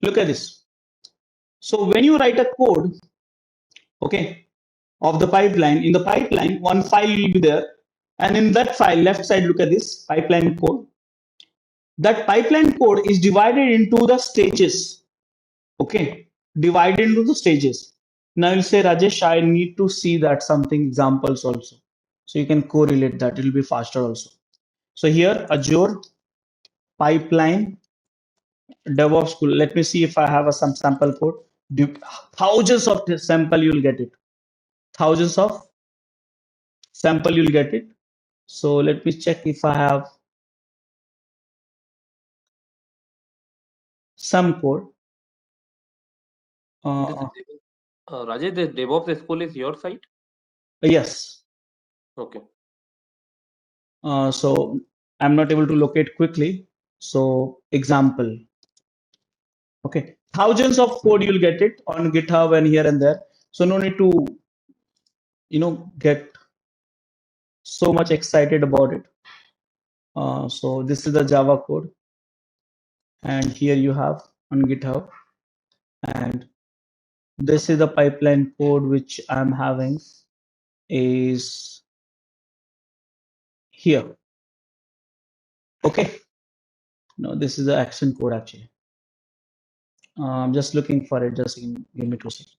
look at this. So when you write a code, okay, of the pipeline, in the pipeline, one file will be there. And in that file, left side, look at this pipeline code. That pipeline code is divided into the stages. Okay, divided into the stages. Now you'll say, Rajesh, I need to see that something examples also. So you can correlate that. It will be faster also. So here, Azure pipeline DevOpsSchool. Let me see if I have some sample code. Thousands of sample, you'll get it. Thousands of sample, you'll get it. So let me check if I have some code. Rajesh, the DevOps school is your site? Yes. Okay. So I'm not able to locate quickly. So example. Okay. Thousands of code, you'll get it on GitHub and here and there. So no need to, get so much excited about it. So this is the Java code. And here you have on GitHub. And this is the pipeline code which I'm having is here. Okay. No, this is the action code actually. I'm just looking for it. Just give me 2 seconds.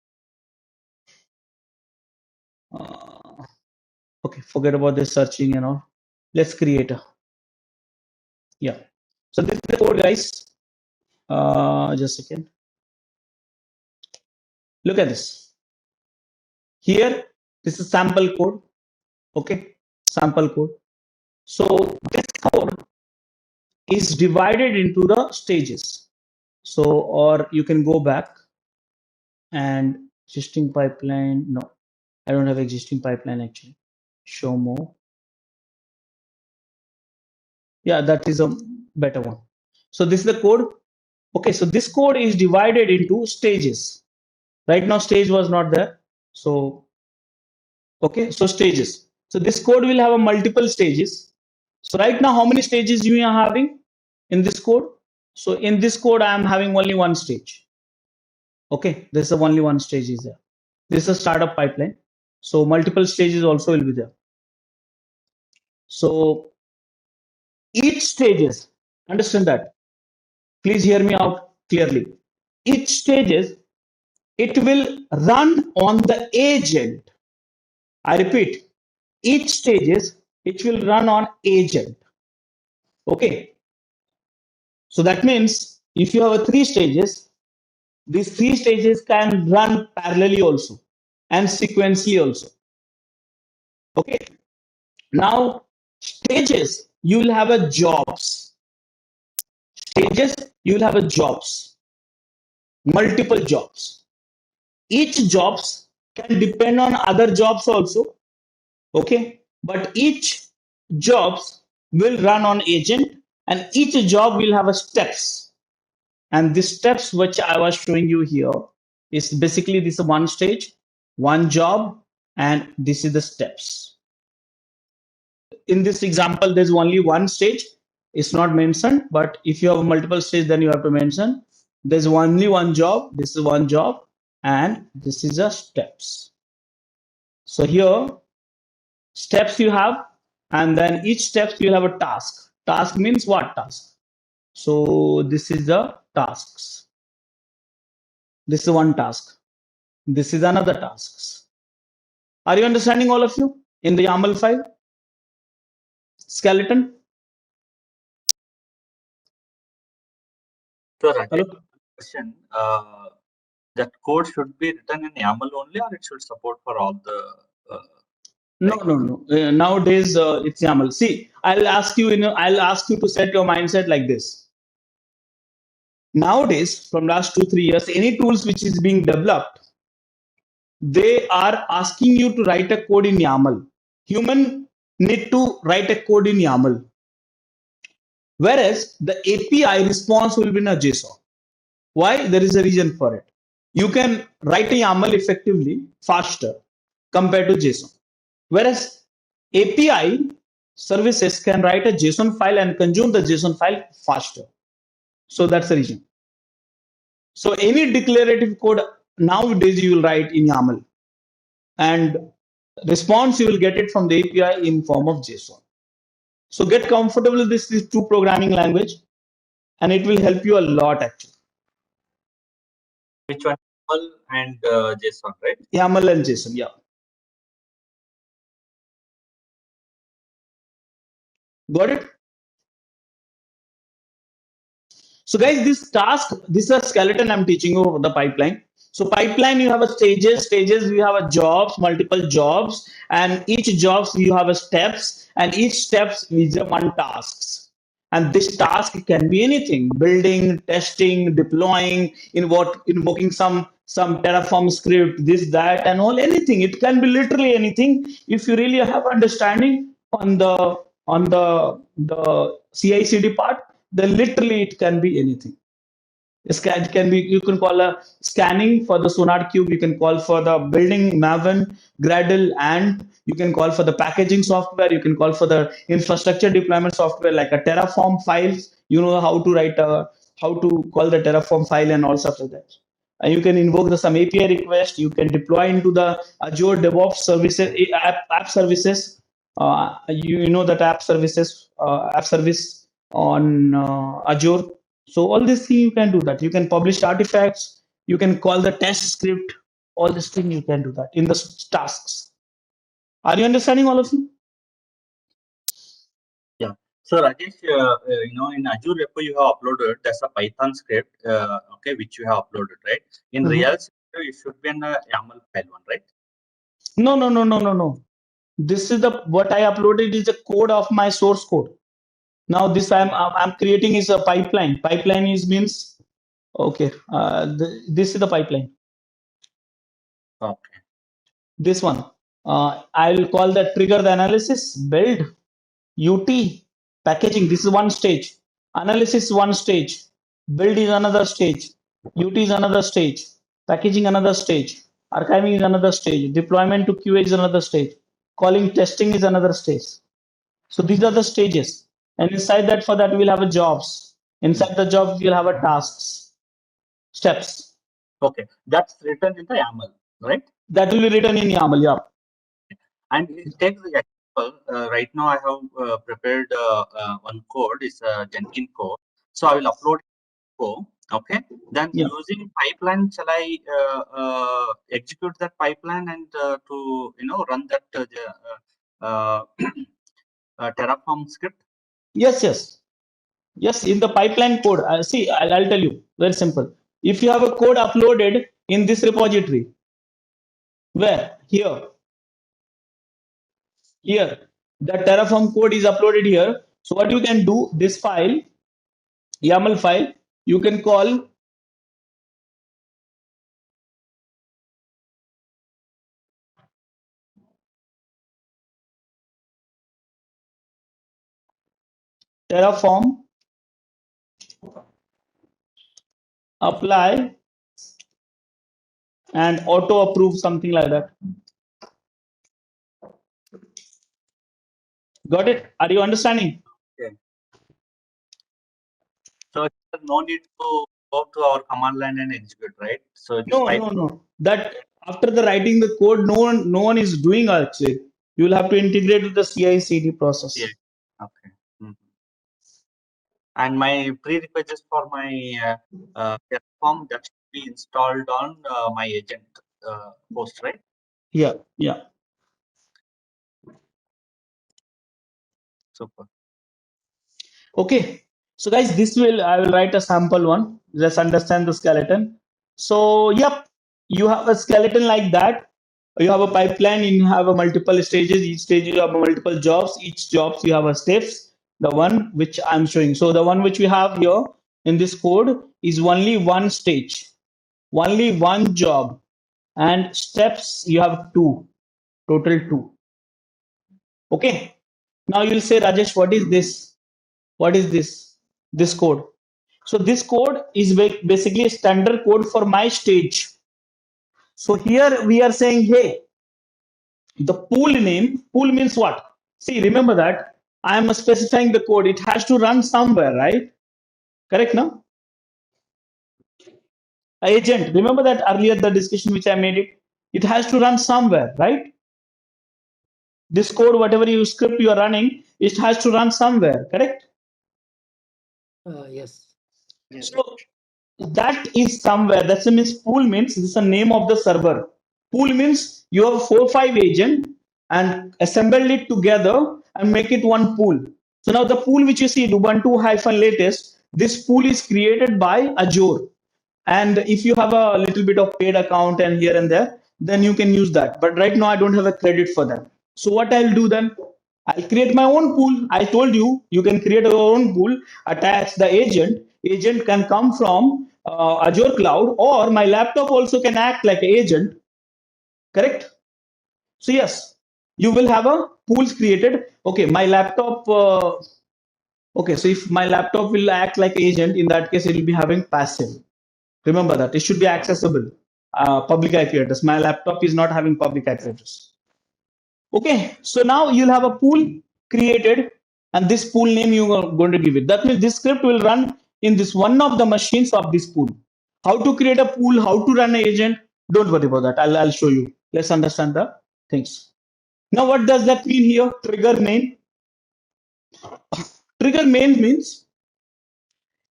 Okay, forget about this searching and all. Let's create a. Yeah. So this is the code, guys. Just a second. Look at this. Here, this is sample code. Okay, sample code. So this code is divided into the stages. So, or you can go back and existing pipeline. No, I don't have existing pipeline actually. Show more. Yeah, that is a better one. So this is the code. Okay, so this code is divided into stages. Right now, stage was not there. So, okay, so stages. So this code will have a multiple stages. So right now, how many stages you are having in this code? So in this code, I am having only one stage. Okay, there's only one stage is there. This is a startup pipeline. So multiple stages also will be there. So each stages, understand that. Please hear me out clearly. Each stages, it will run on the agent. I repeat, each stages, it will run on agent. Okay. So that means if you have 3 stages, these 3 stages can run parallelly also and sequentially also. Okay. Now, stages, you will have a jobs. Stages, you will have a jobs, multiple jobs. Each jobs can depend on other jobs also. Okay. But each jobs will run on agent and each job will have a steps. And the steps which I was showing you here is basically this one stage, one job, and this is the steps. In this example, there's only one stage. It's not mentioned, but if you have multiple stage, then you have to mention. There's only one job. This is one job, and this is the steps. So here, steps you have, and then each steps you have a task. Task means what task? So this is the tasks. This is one task. This is another tasks. Are you understanding, all of you, in the YAML file skeleton? So Rajesh, Hello? question, that code should be written in YAML only, or it should support for all the No, no, no. Nowadays, it's YAML. See, I'll ask you, I'll ask you to set your mindset like this. Nowadays, from last 2-3 years, any tools which is being developed, they are asking you to write a code in YAML. Human need to write a code in YAML, whereas the API response will be in a JSON. Why? There is a reason for it. You can write a YAML effectively faster compared to JSON. Whereas API services can write a JSON file and consume the JSON file faster. So that's the reason. So any declarative code nowadays you will write in YAML, and response you will get it from the API in form of JSON. So get comfortable with this two programming language, and it will help you a lot actually. which one? YAML and JSON, right? YAML and JSON, yeah. Got it? So guys, this task, this is a skeleton I'm teaching you over the pipeline. So pipeline, you have a stages, you have a jobs, multiple jobs, and each jobs you have a steps, and each steps is a one tasks. And this task can be anything: building, testing, deploying, invoking some Terraform script, this, that, and all, anything. It can be literally anything if you really have understanding on the CI/CD part. Then literally it can be anything. It can be, you can call a scanning for the Sonar Cube, you can call for the building Maven, Gradle, and you can call for the packaging software, you can call for the infrastructure deployment software like a Terraform files. You know how to write how to call the Terraform file and all stuff like that. And you can invoke some API request, you can deploy into the Azure DevOps services, app services. You know that app service on Azure. So all this thing you can do that. You can publish artifacts. You can call the test script. All this thing you can do that in the tasks. Are you understanding, all of you? Yeah. So Rajesh, in Azure Repo you have uploaded there's a Python script, okay, which you have uploaded, right? In real scenario, it should be in a YAML file one, right? No, no, no, no, no, no. This is the what I uploaded is the code of my source code. Now this I'm creating is a pipeline. Pipeline is means okay. This is the pipeline. Okay. This one. I will call that trigger the analysis, build, UT, packaging. This is one stage. Analysis is one stage. Build is another stage. UT is another stage. Packaging another stage. Archiving is another stage. Deployment to QA is another stage. Calling testing is another stage. So these are the stages. And inside that, for that, we'll have a jobs. Inside the jobs, we'll have a tasks, steps. Okay. That's written in the YAML, right? That will be written in YAML, yeah. And take the example. Right now, I have prepared one code. It's a Jenkins code. So I will upload code. Okay. Then Yeah. using pipeline, shall I execute that pipeline and to run that Terraform script? Yes, yes. Yes, in the pipeline code. See, I'll tell you. Very simple. If you have a code uploaded in this repository, where? Here. The Terraform code is uploaded here. So what you can do, this file, YAML file, you can call Terraform apply and auto approve, something like that. Got it? Are you understanding? Okay. So no need to go to our command line and execute, right? So this pipe. No. That after the writing the code, no one is doing actually. You will have to integrate with the CI/CD process. Yeah. Okay. And my prerequisites for my Terraform that should be installed on my agent host, right? Yeah. Super. Okay. So guys, I will write a sample one. Just understand the skeleton. So yep, you have a skeleton like that. You have a pipeline, you have a multiple stages. Each stage you have multiple jobs. Each jobs you have a steps. The one which I'm showing. So the one which we have here in this code is only one stage, only one job, and steps you have two, total two. Okay. Now you'll say, Rajesh, what is this? What is this? This code. So this code is basically a standard code for my stage. So here we are saying, hey, the pool means what? See, remember that I am specifying the code. It has to run somewhere, right? Correct, no? Agent, remember that earlier the discussion which I made it has to run somewhere, right? This code, whatever you script you are running, it has to run somewhere, correct? Yes. So that is somewhere. That means pool means this is the name of the server. Pool means you have 4 5 agent and assemble it together and make it one pool. So now the pool which you see Ubuntu latest, this pool is created by Azure. And if you have a little bit of paid account and here and there, then you can use that. But right now I don't have a credit for that. So what I'll do then? I'll create my own pool. I told you, you can create your own pool, attach the agent. Agent can come from Azure Cloud, or my laptop also can act like an agent, correct? So yes, you will have a pools created. Okay, my laptop, okay, so if my laptop will act like agent, in that case, it will be having passive. Remember that it should be accessible. Public IP address. My laptop is not having public IP address. Okay, so now you'll have a pool created, and this pool name you are going to give it. That means this script will run in this one of the machines of this pool. How to create a pool, how to run an agent, don't worry about that. I'll show you. Let's understand the things. Now, what does that mean here? Trigger main. Trigger main means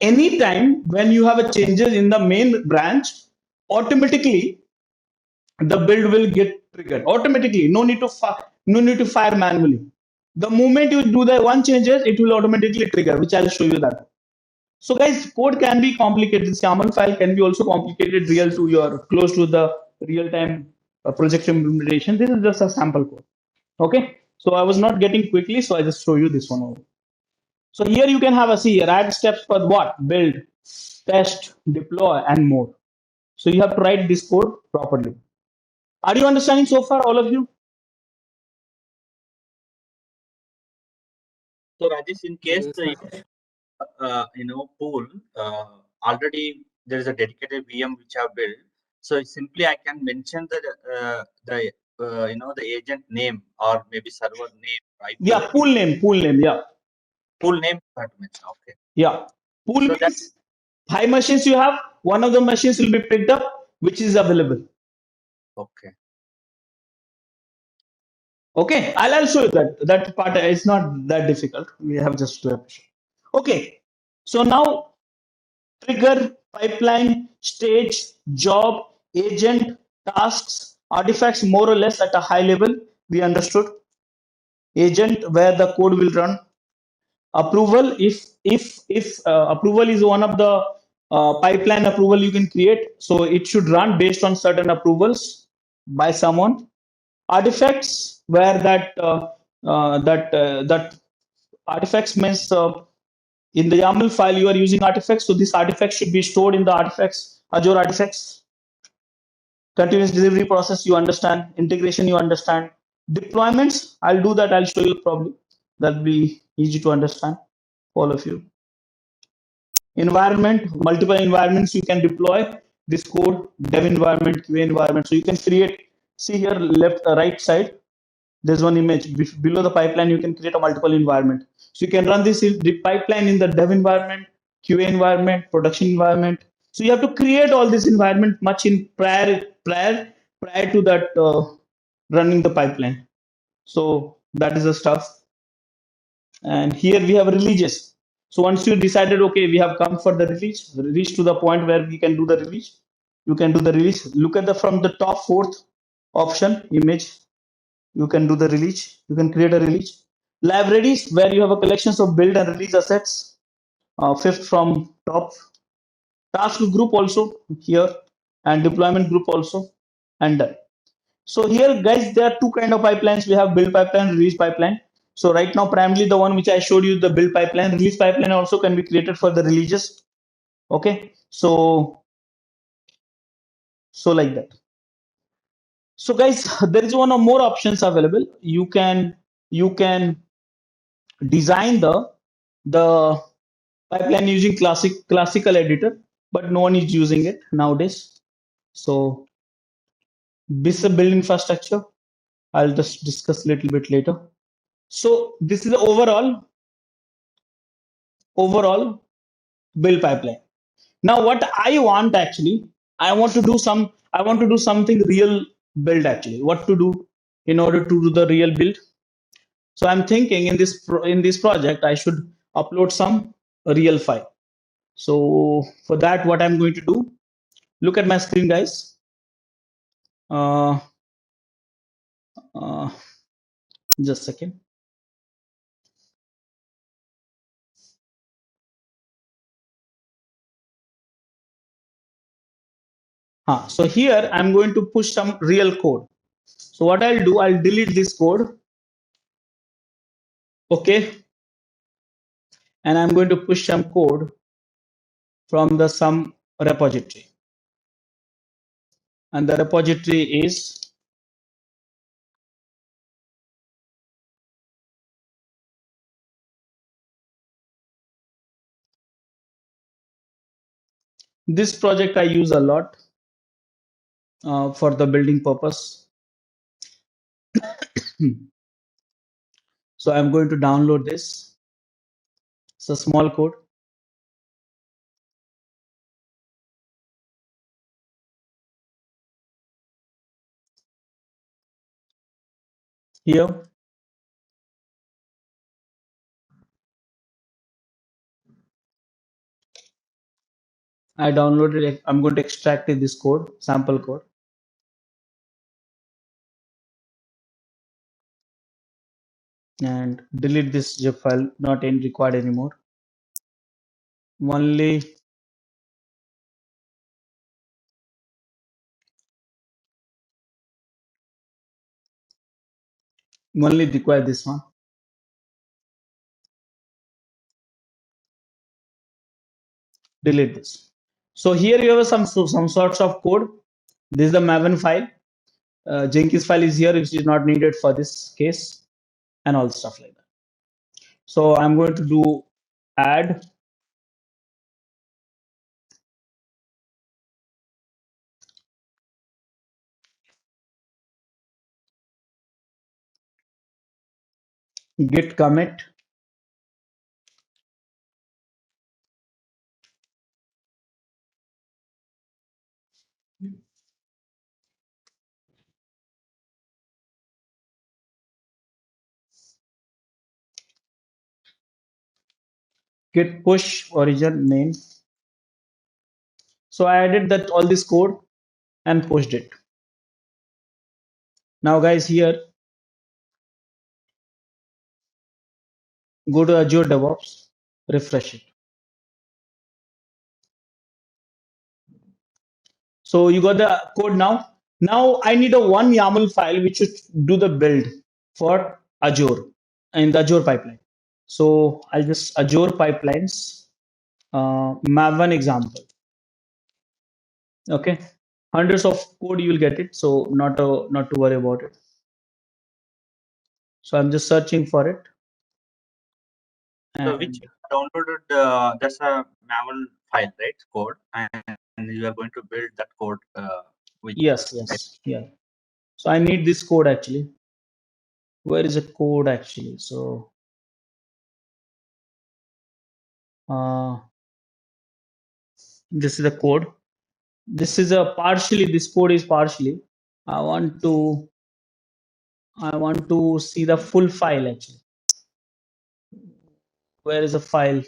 anytime when you have a changes in the main branch, automatically the build will get triggered automatically. No need to fire manually. The moment you do the one changes, it will automatically trigger, which I'll show you that. So guys, code can be complicated. This YAML file can be also complicated, real to your close to the real time project implementation. This is just a sample code. Okay, so I was not getting quickly, so I just show you this one over. So here you can have a see here, add steps for what? Build, test, deploy, and more. So you have to write this code properly. Are you understanding so far, all of you? So Rajesh, in case Yes. pool already there is a dedicated VM which I have built. So simply I can mention the agent name or maybe server name, Yeah, pool name. Yeah, pool name. Okay. yeah. Pool So means 5 machines you have. One of the machines will be picked up, which is available. okay. Okay, I'll show you that. That part is not that difficult. We have just to appreciate. Okay, so now trigger, pipeline, stage, job, agent, tasks, artifacts, more or less at a high level. We understood. Agent where the code will run. Approval, if approval is one of the pipeline approval you can create, so it should run based on certain approvals by someone. Artifacts where that artifacts means in the YAML file you are using artifacts, so this artifact should be stored in the artifacts, Azure artifacts. Continuous delivery process you understand, integration you understand, deployments I'll do that, I'll show you probably. That'll be easy to understand, all of you. environment, multiple environments you can deploy this code, dev environment, QA environment. So you can create, see here, left, right side, there's one image. Below the pipeline, you can create a multiple environment. So you can run this the pipeline in the dev environment, QA environment, production environment. So you have to create all this environment much in prior to that running the pipeline. So that is the stuff. And here we have releases. So once you decided, okay, we have come for the release, reach to the point where we can do the release, you can do the release. Look at the from the top fourth option image, you can do the release, you can create a release. Libraries, where you have a collections of build and release assets. Fifth from top. Task group also here, and deployment group also, and done. So here, guys, there are two kind of pipelines. We have build pipeline, release pipeline. So right now, primarily the one which I showed you, the build pipeline, release pipeline also can be created for the releases. Okay, so like that. So guys, there is one or more options available. You can design the pipeline using classical editor, but no one is using it nowadays. So this is a build infrastructure. I'll just discuss a little bit later. So this is the overall build pipeline. Now what I want actually, I want to do something real build actually. What to do in order to do the real build? So I'm thinking in this project I should upload some real file. So for that, what I'm going to do, look at my screen, guys. Just a second. So here I'm going to push some real code. So what I'll do, I'll delete this code. Okay. And I'm going to push some code from the some repository. And the repository is this project I use a lot for the building purpose. So I'm going to download this. It's a small code. Here. I downloaded it. I'm going to extract this code, sample code. And delete this zip file, not in required anymore. Only require this one. Delete this. So here you have some sorts of code. This is the Maven file. Jenkins file is here, which is not needed for this case, and all stuff like that. So I'm going to do add git commit git push origin main. So I added that all this code and pushed it. Now guys, here go to Azure DevOps, refresh it. So you got the code now. Now I need a one YAML file which should do the build for Azure in the Azure pipeline. So I'll just Azure pipelines, Maven example. Okay, hundreds of code you will get it. So not to worry about it. So I'm just searching for it. So which you downloaded? That's a manual file, right? Code, and you are going to build that code with Yes, yeah. So I need this code actually. Where is the code actually? So this is the code. This is a partially, this code is partially. I want to see the full file actually. Where is the file?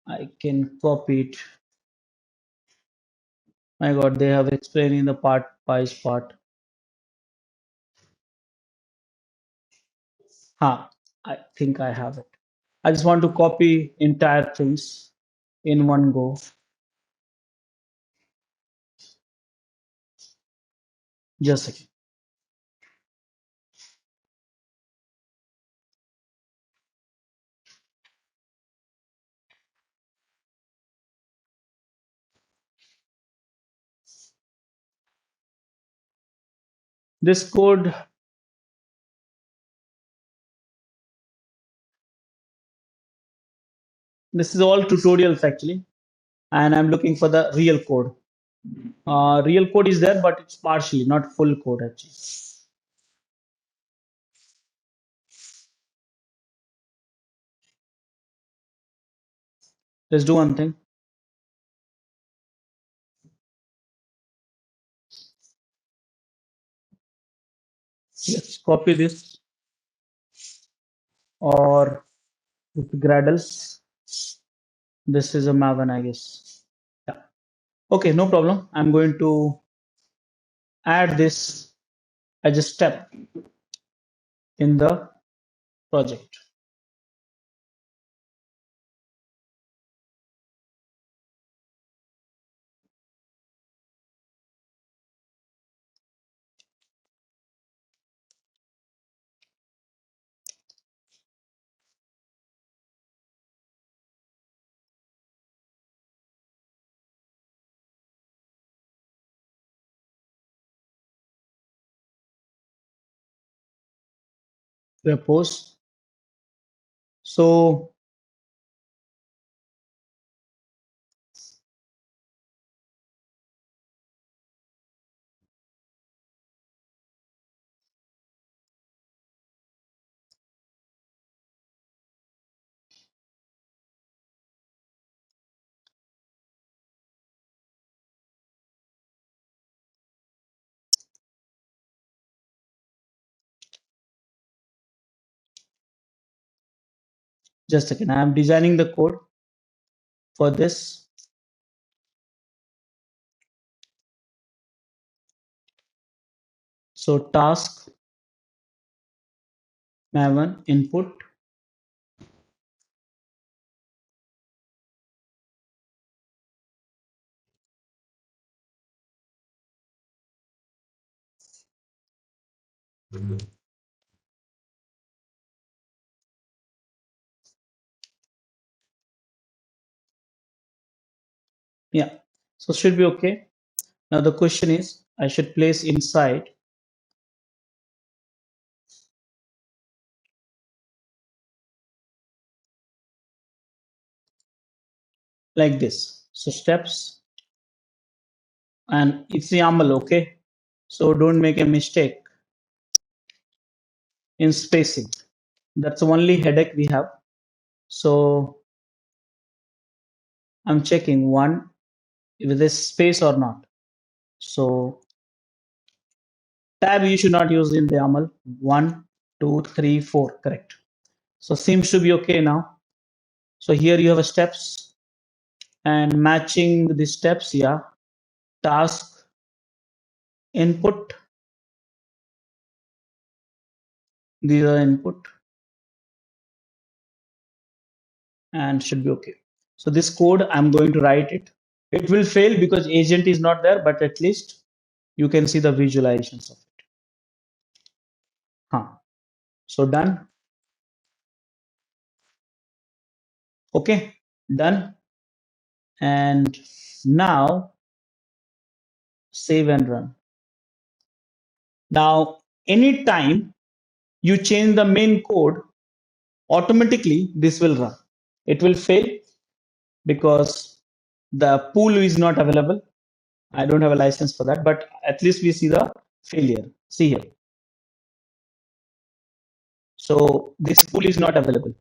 I can copy it. My God, they have explained in the pies part. I think I have it. I just want to copy entire things in one go. Just a second. This code, this is all tutorials actually, and I'm looking for the real code. Real code is there, but it's partially, not full code actually. Let's do one thing. Let's copy this, or with Gradles. This is a Maven, I guess. Yeah. Okay, no problem. I'm going to add this as a step in the project. Repose. So just a second. I'm designing the code for this. So task Maven input. Yeah. So should be okay. Now the question is, I should place inside like this. So steps, and it's YAML, okay? So don't make a mistake in spacing. That's the only headache we have. So I'm checking one, with this space or not. So tab you should not use in the YAML. 1, 2, 3, 4, correct. So seems to be okay now. So here you have a steps and matching the steps, yeah. Task input, these are input, and should be okay. So this code, I'm going to write it. It will fail because agent is not there, but at least you can see the visualizations of it. So done. Okay, done. And now save and run. Now, anytime you change the main code, automatically this will run. It will fail, because the pool is not available. I don't have a license for that, but at least we see the failure. See here. So this pool is not available.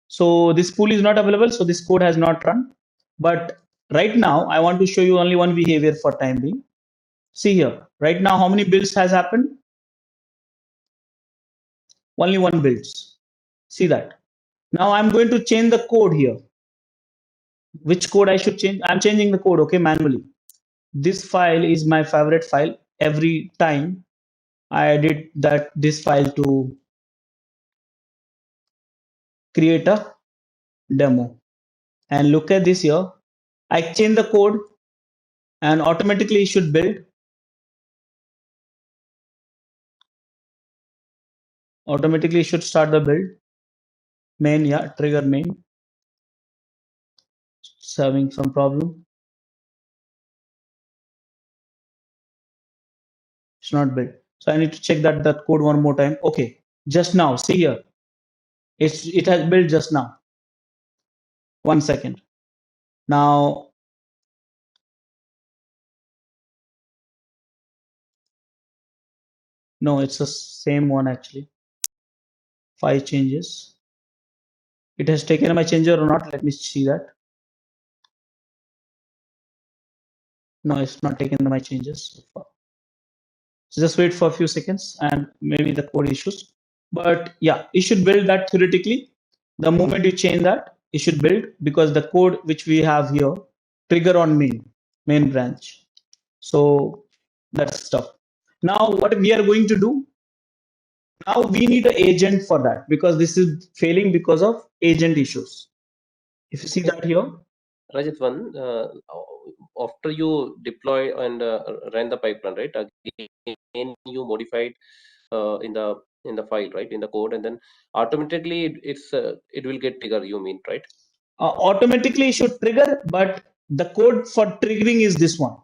So this pool is not available. So this code has not run. But right now, I want to show you only one behavior for time being. See here. Right now, how many builds has happened? Only one builds. See that. Now I'm going to change the code here. Which code I should change? I'm changing the code, okay, manually. This file is my favorite file. Every time I edit this file to create a demo. And look at this here. I change the code and automatically it should build. Automatically it should start the build. Main, yeah, trigger main. It's having some problem. It's not built. So I need to check that code one more time. Okay, just now, see here. It has built just now. 1 second. Now, no, it's the same one actually. 5 changes. It has taken my changer or not? Let me see that. No, it's not taken my changes so far. So just wait for a few seconds and maybe the code issues. But yeah, it should build that theoretically. The moment you change that, it should build because the code which we have here, trigger on main branch. So that's stuff. Now what we are going to do, now we need an agent for that because this is failing because of agent issues. If you see that here. Rajat, after you deploy and run the pipeline, right? Again, you modified in the file, right? In the code, and then automatically it will get trigger. You mean, right? Automatically it should trigger, but the code for triggering is this one.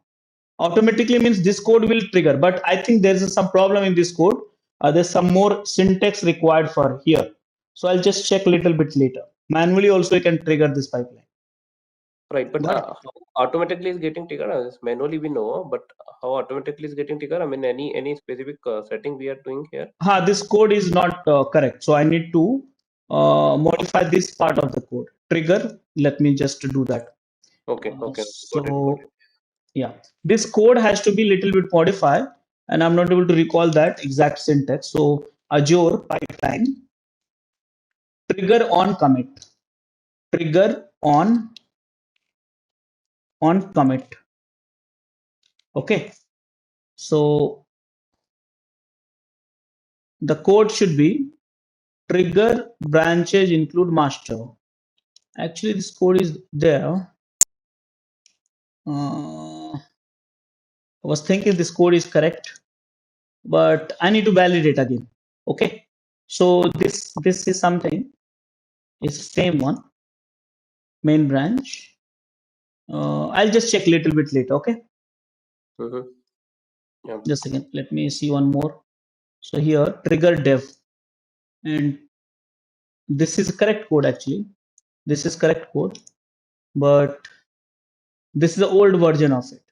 Automatically means this code will trigger, but I think there's some problem in this code. There's some more syntax required for here. So I'll just check a little bit later. Manually also you can trigger this pipeline. Right, but how automatically is getting triggered? Manually we know, but how automatically is getting triggered? I mean, any specific setting we are doing here? This code is not correct. So I need to modify this part of the code. Trigger, let me just do that. Okay, okay. So yeah, this code has to be little bit modified and I'm not able to recall that exact syntax. So Azure pipeline, trigger on commit, trigger on commit. Okay, so the code should be trigger branches include master. Actually this code is there. I was thinking this code is correct, but I need to validate again. Okay, so this is something, it's the same one, main branch. I'll just check a little bit later. Okay. Yeah. Just a second. Let me see one more. So here trigger dev, and this is correct code actually. This is correct code, but this is the old version of it.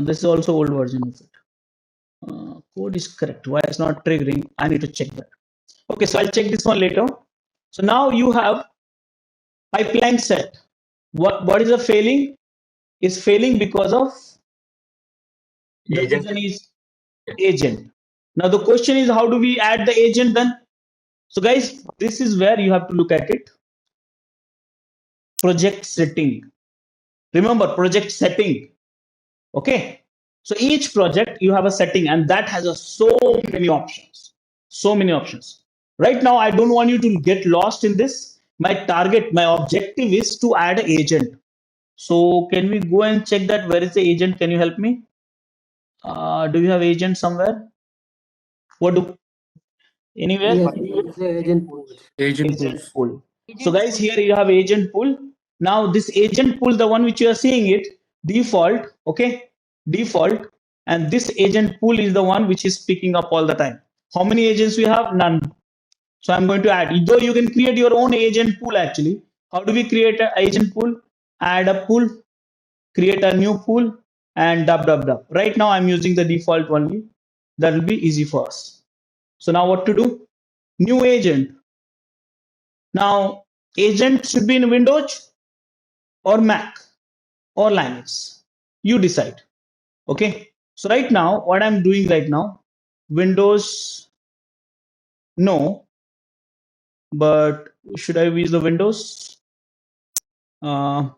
This is also old version of it. Code is correct. Why it's not triggering? I need to check that. Okay, so I'll check this one later. So now you have pipeline set. What is the failing? Is failing because of the reason is agent. Now the question is, how do we add the agent then? So guys, this is where you have to look at it. Project setting. Remember project setting. Okay. So each project you have a setting and that has so many options. So many options. Right now, I don't want you to get lost in this. My target, my objective is to add an agent. So can we go and check that? Where is the agent? Can you help me? Do you have agent somewhere? What do anywhere? Yes, agent pool. So guys, here you have agent pool. Now this agent pool, the one which you are seeing it, default, okay, default, and this agent pool is the one which is picking up all the time. How many agents we have? None. So I'm going to add, though you can create your own agent pool actually. How do we create an agent pool? Add a pool, create a new pool, and dub dub dub. Right now I'm using the default only. That will be easy for us. So now what to do? New agent. Now agent should be in Windows or Mac or Linux. You decide. Okay. So right now, what I'm doing right now, Windows, no, but should I use the Windows? Just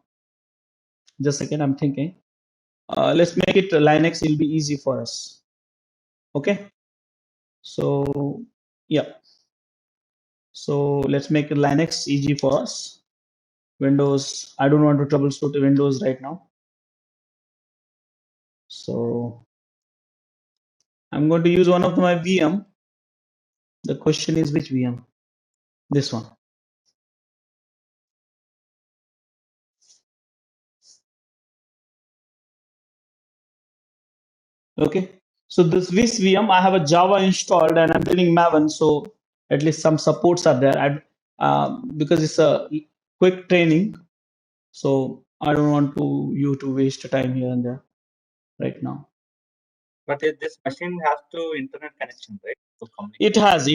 a second, I'm thinking. Let's make it Linux. It'll be easy for us. Okay. So yeah. So let's make it Linux easy for us. Windows, I don't want to troubleshoot Windows right now. So I'm going to use one of my VM. The question is which VM? This one. Okay. So this VM, I have a Java installed and I'm building Maven. So at least some supports are there. Because it's a quick training. So I don't want you to waste time here and there right now. But this machine has to internet connection, right? To It has,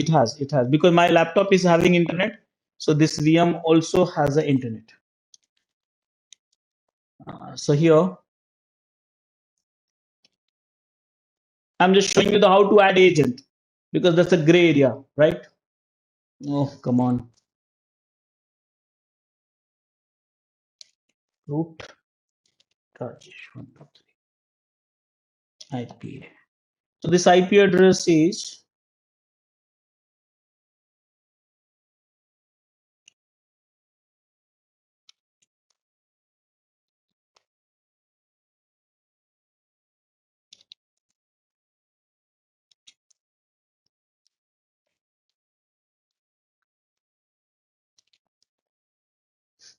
because my laptop is having internet. So this VM also has an internet. So here, I'm just showing you how to add agent because that's a gray area, right? Oh, come on. Root Rajesh 123 IP. So this IP address is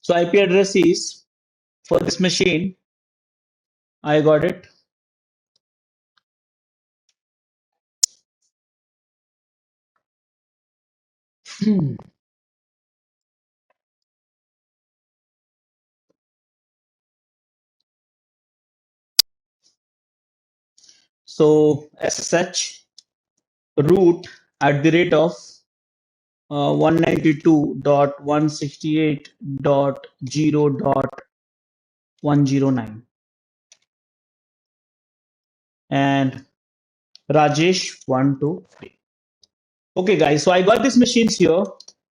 so IP address is for this machine. I got it. So SSH root at the rate of 192.168.0.109 and Rajesh 123. Okay, guys. So I got these machines here.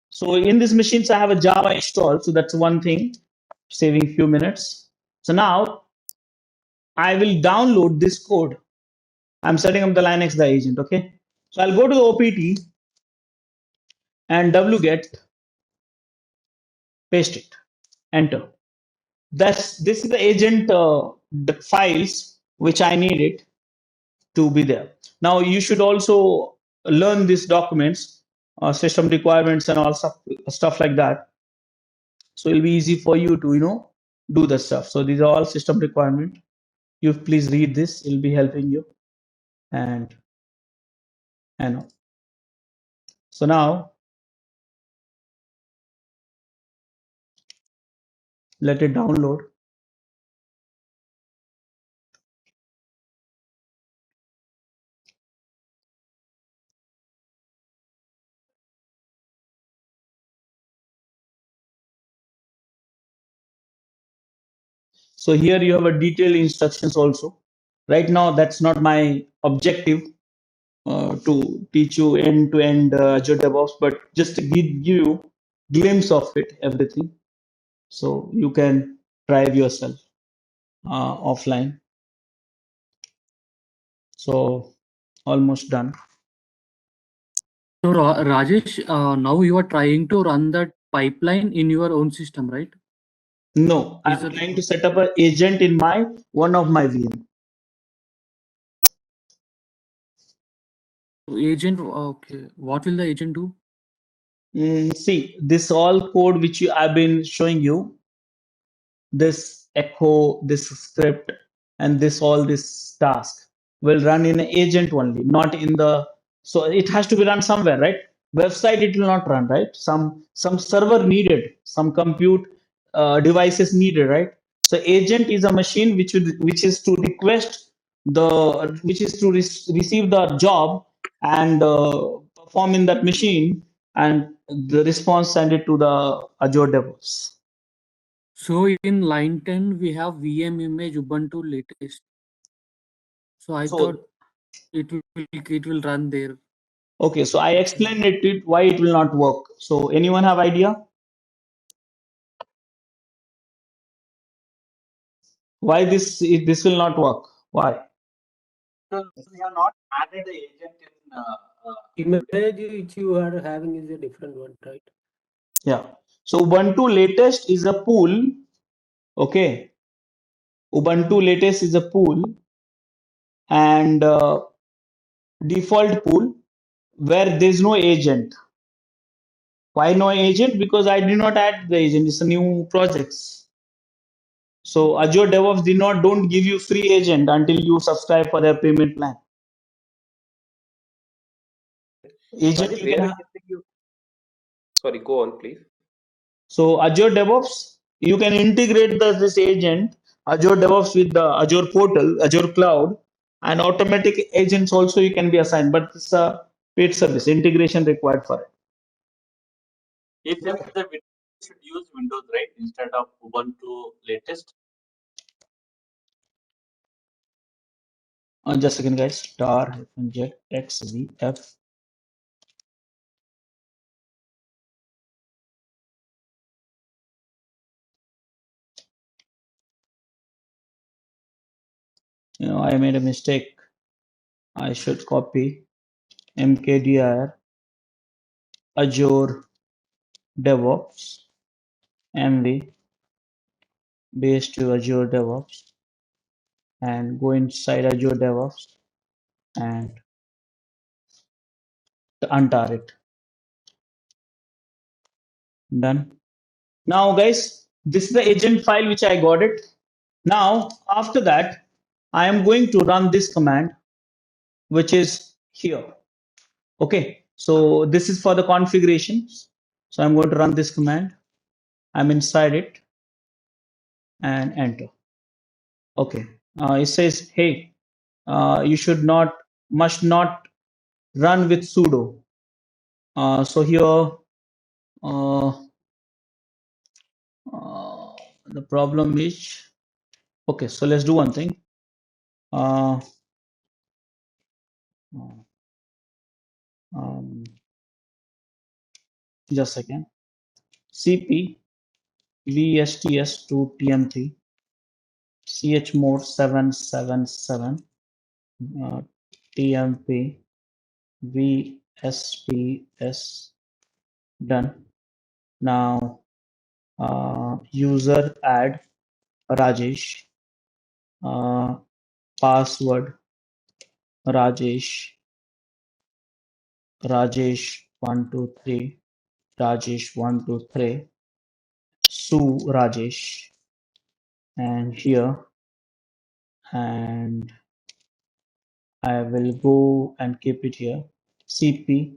So in these machines, I have a Java installed. So that's one thing, saving few minutes. So now I will download this code. I'm setting up the Linux the agent. Okay. So I'll go to the OPT and wget, paste it, enter. This is the agent the files which I needed to be there. Now you should also learn these documents, system requirements and all stuff like that. So it'll be easy for you to do the stuff. So these are all system requirement. You please read this. It'll be helping you. And so now let it download. So here you have a detailed instructions also. Right now, that's not my objective to teach you end-to-end Azure DevOps, but just to give you glimpse of it, everything. So you can drive yourself offline. So almost done. So Rajesh, now you are trying to run that pipeline in your own system, right? No, I'm trying to set up an agent in one of my VM. Agent, okay. What will the agent do? See, this all code which I've been showing you, this echo, this script, and this task will run in an agent only, not in the. So it has to be run somewhere, right? website it will not run, right? Some server needed, some compute devices needed, right? So agent is a machine which is to request the which is to receive the job and perform in that machine, and the response send it to the Azure DevOps. So in line 10, we have VM image Ubuntu latest. So I So thought it will run there. okay, so I explained it why it will not work. So anyone have idea why this will not work? Why? So we have not added the agent in. Image which you are having is a different one, right? Yeah. So Ubuntu latest is a pool. Okay. Ubuntu latest is a pool and default pool where there's no agent. Why no agent? Because I did not add the agent. It's a new projects. So Azure DevOps don't give you free agent until you subscribe for their payment plan. Agent Rajesh, you where can have. exactly you? Sorry, go on, please. So Azure DevOps, you can integrate this agent, Azure DevOps with the Azure portal, Azure cloud, and automatic agents also you can be assigned, but it's a paid service, integration required for it. If the Windows should use Windows, right, instead of Ubuntu latest. Just a second, guys. Star-jet XVF. I made a mistake. I should copy mkdir Azure DevOps mv base to Azure DevOps and go inside Azure DevOps and untar it. Done. Now, guys, this is the agent file which I got it. Now, after that, I am going to run this command, which is here. Okay, so this is for the configurations. So I'm going to run this command. I'm inside it and enter. Okay, it says, hey, you must not run with sudo. So here, uh, the problem is, okay, so let's do one thing. Just a second. CP VSTS to TM3 chmod 777 TMP VSTS done. Now user add Rajesh, password Rajesh 123 Rajesh 123 Sue Rajesh, and here, and I will go and keep it here. CP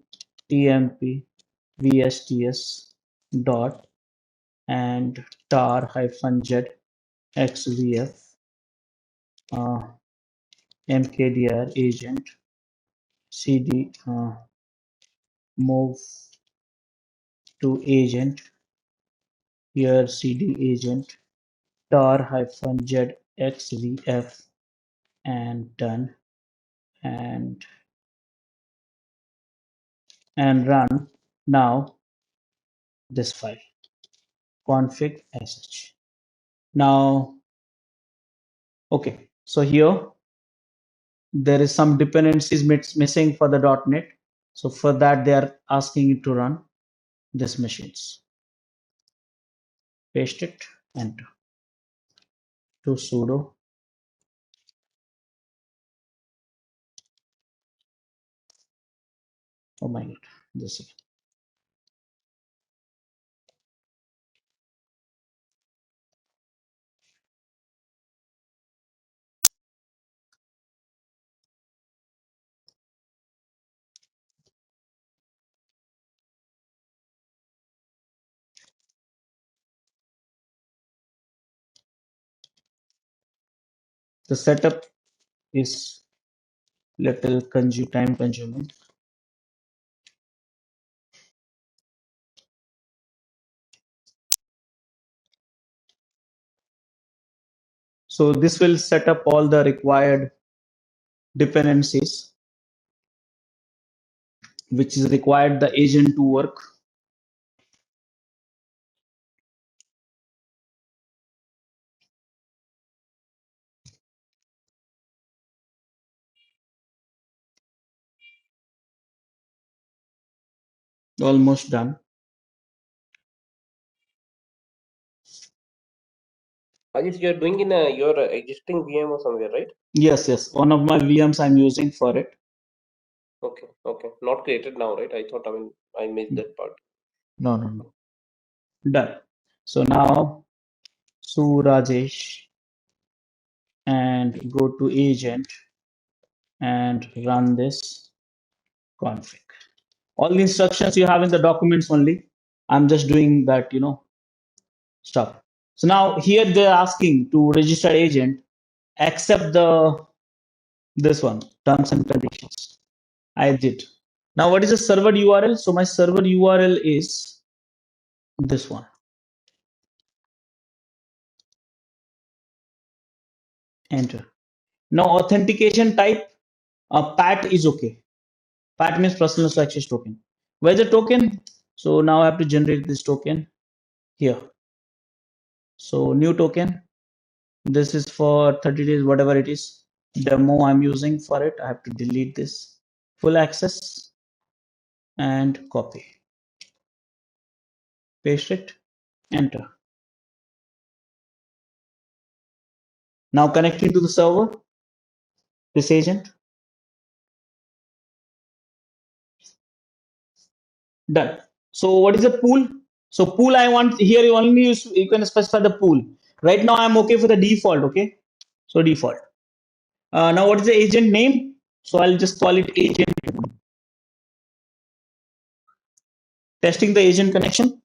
TMP VSTS dot and tar -z xvf mkdir agent cd move to agent, here cd agent tar -z xvf and done, and run now this file config sh. Now, okay, so here there is some dependencies missing for the .NET. So for that, they are asking you to run this machines. Paste it, enter. To sudo. Oh my god, this is. The setup is little time consuming. So this will set up all the required dependencies which is required the agent to work. Almost done. Rajesh, you're doing in your existing VM or somewhere, right? Yes. One of my VMs I'm using for it. Okay. Not created now, right? I thought, I missed that part. No. Done. So now Rajesh and go to agent and run this config. All the instructions you have in the documents only. I'm just doing that, stuff. So now here they're asking to register agent accept this one, terms and conditions. I did. Now what is the server URL? So my server URL is this one. Enter. Now authentication type, PAT is okay. PAT means personal access token. Where's the token? So now I have to generate this token here. So new token. This is for 30 days, whatever it is. Demo I'm using for it. I have to delete this. Full access and copy. Paste it. Enter. Now connecting to the server. This agent. Done. So what is a pool? So pool I want here you only use, you can specify the pool. Right now I'm okay for the default. Okay. So default. Now what is the agent name? So I'll just call it agent. Testing the agent connection.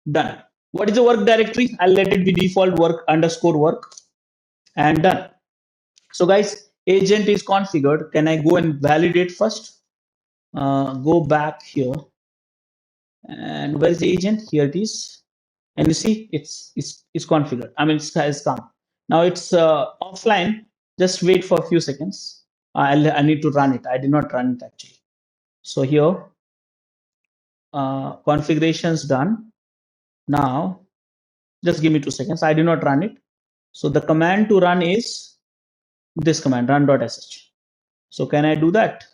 Done. What is the work directory? I'll let it be default work _ work and done. So guys, agent is configured. Can I go and validate first? Go back here. And where is the agent? Here it is. And you see it's configured. I mean, it has come. Now it's offline. Just wait for a few seconds. I need to run it. I did not run it actually. So here, configurations done. Now, just give me 2 seconds. I did not run it. So the command to run is this command, run.sh. So can I do that?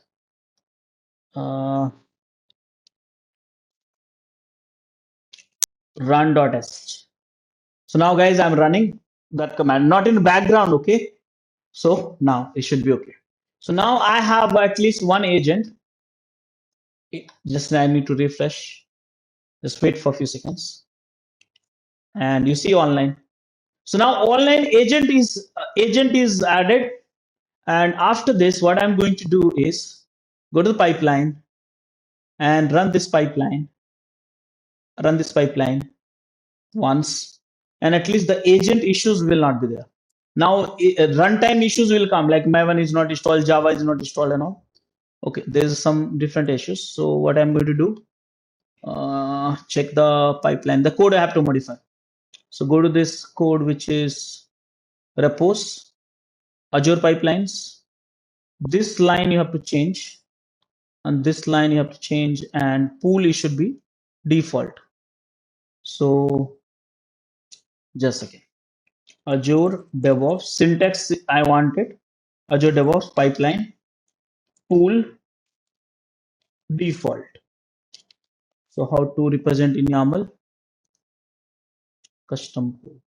Run.sh. So now guys, I'm running that command, not in the background, okay? So now it should be okay. So now I have at least one agent. Just I need to refresh. Just wait for a few seconds. And you see online. So now online agent is added. And after this, what I'm going to do is go to the pipeline and run this pipeline. Run this pipeline once, and at least the agent issues will not be there. Now runtime issues will come, like Maven is not installed, Java is not installed, and all. Okay, there's some different issues. So what I'm going to do, check the pipeline. The code I have to modify. So go to this code, which is repos, Azure pipelines. This line you have to change, and this line you have to change, and pool it should be default. So just again, Azure DevOps syntax I wanted, Azure DevOps pipeline, pool default. So how to represent in YAML? Custom pool.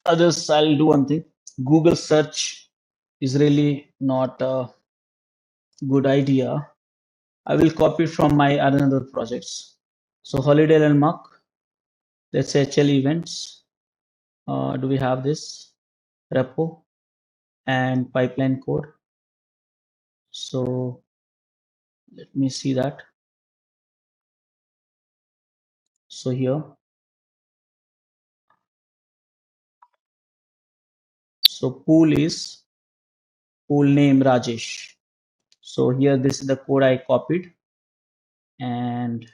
Others, I'll do one thing. Google search is really not a good idea. I will copy it from my other projects. So holiday landmark, let's say HL events. Do we have this repo and pipeline code? So let me see that. So here, so pool name Rajesh. So here, this is the code I copied, and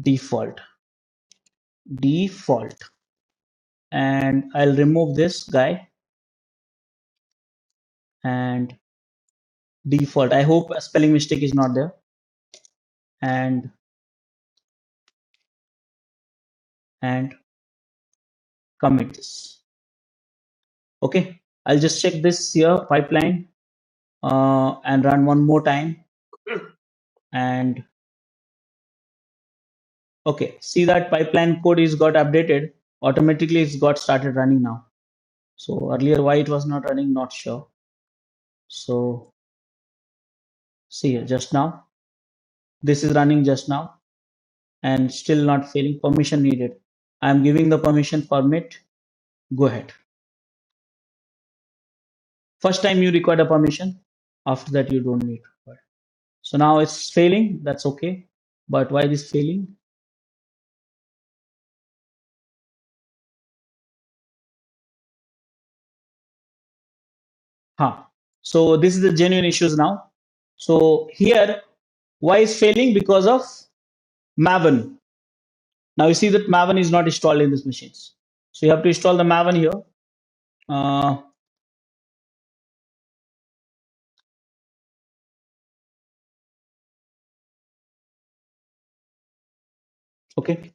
default, and I'll remove this guy and default. I hope a spelling mistake is not there, and commit this. Okay, I'll just check this here pipeline and run one more time. And okay, see that pipeline code is got updated automatically. It's got started running now. So earlier, why it was not running, not sure. So see here, just now, this is running just now and still not failing. Permission needed. I'm giving the permission permit. Go ahead. First time you require a permission. After that, you don't need. So now it's failing. That's okay. But why this failing? So this is the genuine issues now. So here, why is failing? Because of Maven. Now you see that Maven is not installed in these machines. So you have to install the Maven here. Okay.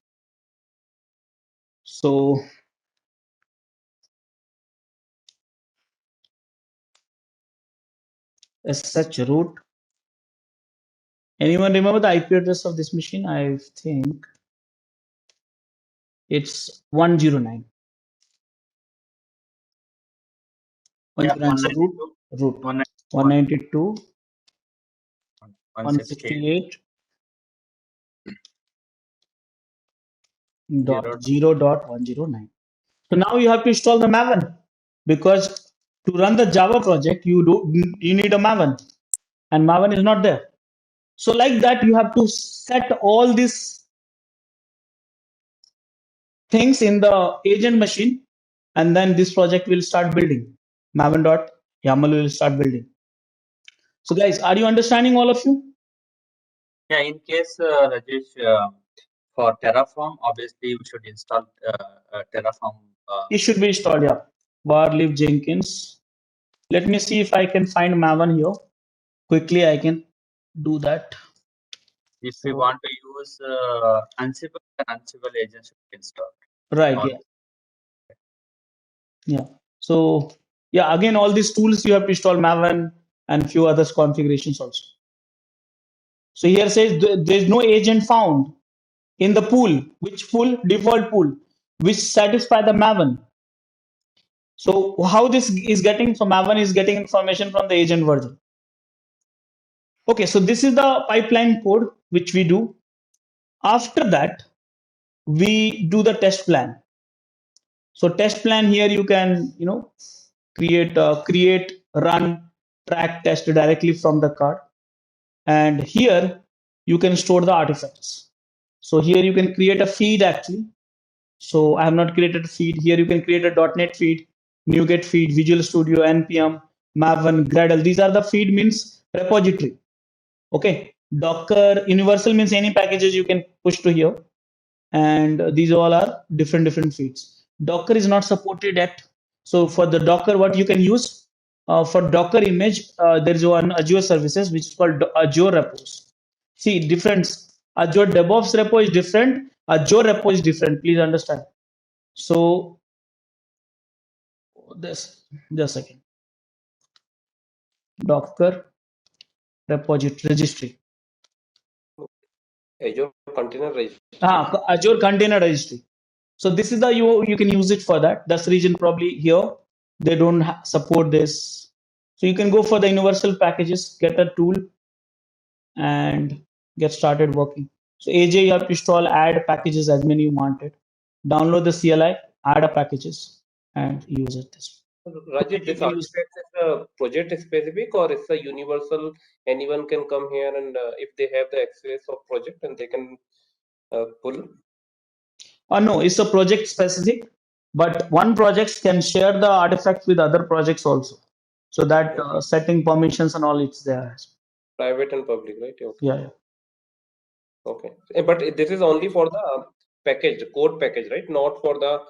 So as such root. Anyone remember the IP address of this machine? I think it's 109. 109 is the root. 192. 168. .0.109. So now you have to install the Maven, because to run the Java project you need a Maven, and Maven is not there. So like that, you have to set all these things in the agent machine, and then this project will start building. Maven.yaml will start building. So guys, are you understanding, all of you? Yeah, in case Rajesh, for Terraform, obviously we should install Terraform. It should be installed, yeah. Var live Jenkins. Let me see if I can find Maven here. Quickly, I can do that. If we want to use Ansible, then Ansible agent should be installed. Right, yeah. Yeah. So yeah, again, all these tools you have to install Maven and few others configurations also. So here says there's no agent found in the pool. Which pool? Default pool, which satisfy the Maven. So how this is getting? So Maven is getting information from the agent version. Okay, so this is the pipeline code which we do. After that, we do the test plan. So test plan here, you can create, run, track, test directly from the card. And here you can store the artifacts. So here you can create a feed actually. So I have not created a feed. Here you can create a .NET feed, NuGet feed, Visual Studio, NPM, Maven, Gradle. These are the feed means repository. Okay. Docker universal means any packages you can push to here. And these all are different feeds. Docker is not supported yet. So for the Docker, what you can use for Docker image, there is one Azure services which is called Azure repos. See difference. Azure DevOps repo is different. Azure repo is different. Please understand. So this just a second. Docker repository registry. Azure Container Registry. Azure Container Registry. So this is the you can use it for that. That's the reason probably here they don't support this. So you can go for the universal packages, get a tool, and get started working. So AJ, you have to install, add packages as many you wanted. Download the CLI, add a packages, and use it. This. Rajesh, You this can use. artifact is a project specific or it's a universal? Anyone can come here and if they have the access of project and they can pull. No, it's a project specific, but one project can share the artifacts with other projects also. So that Okay. setting permissions and all, it's there. Private and public, right? Okay. Yeah, yeah. Okay. But this is only for the package, code package, right? Not for the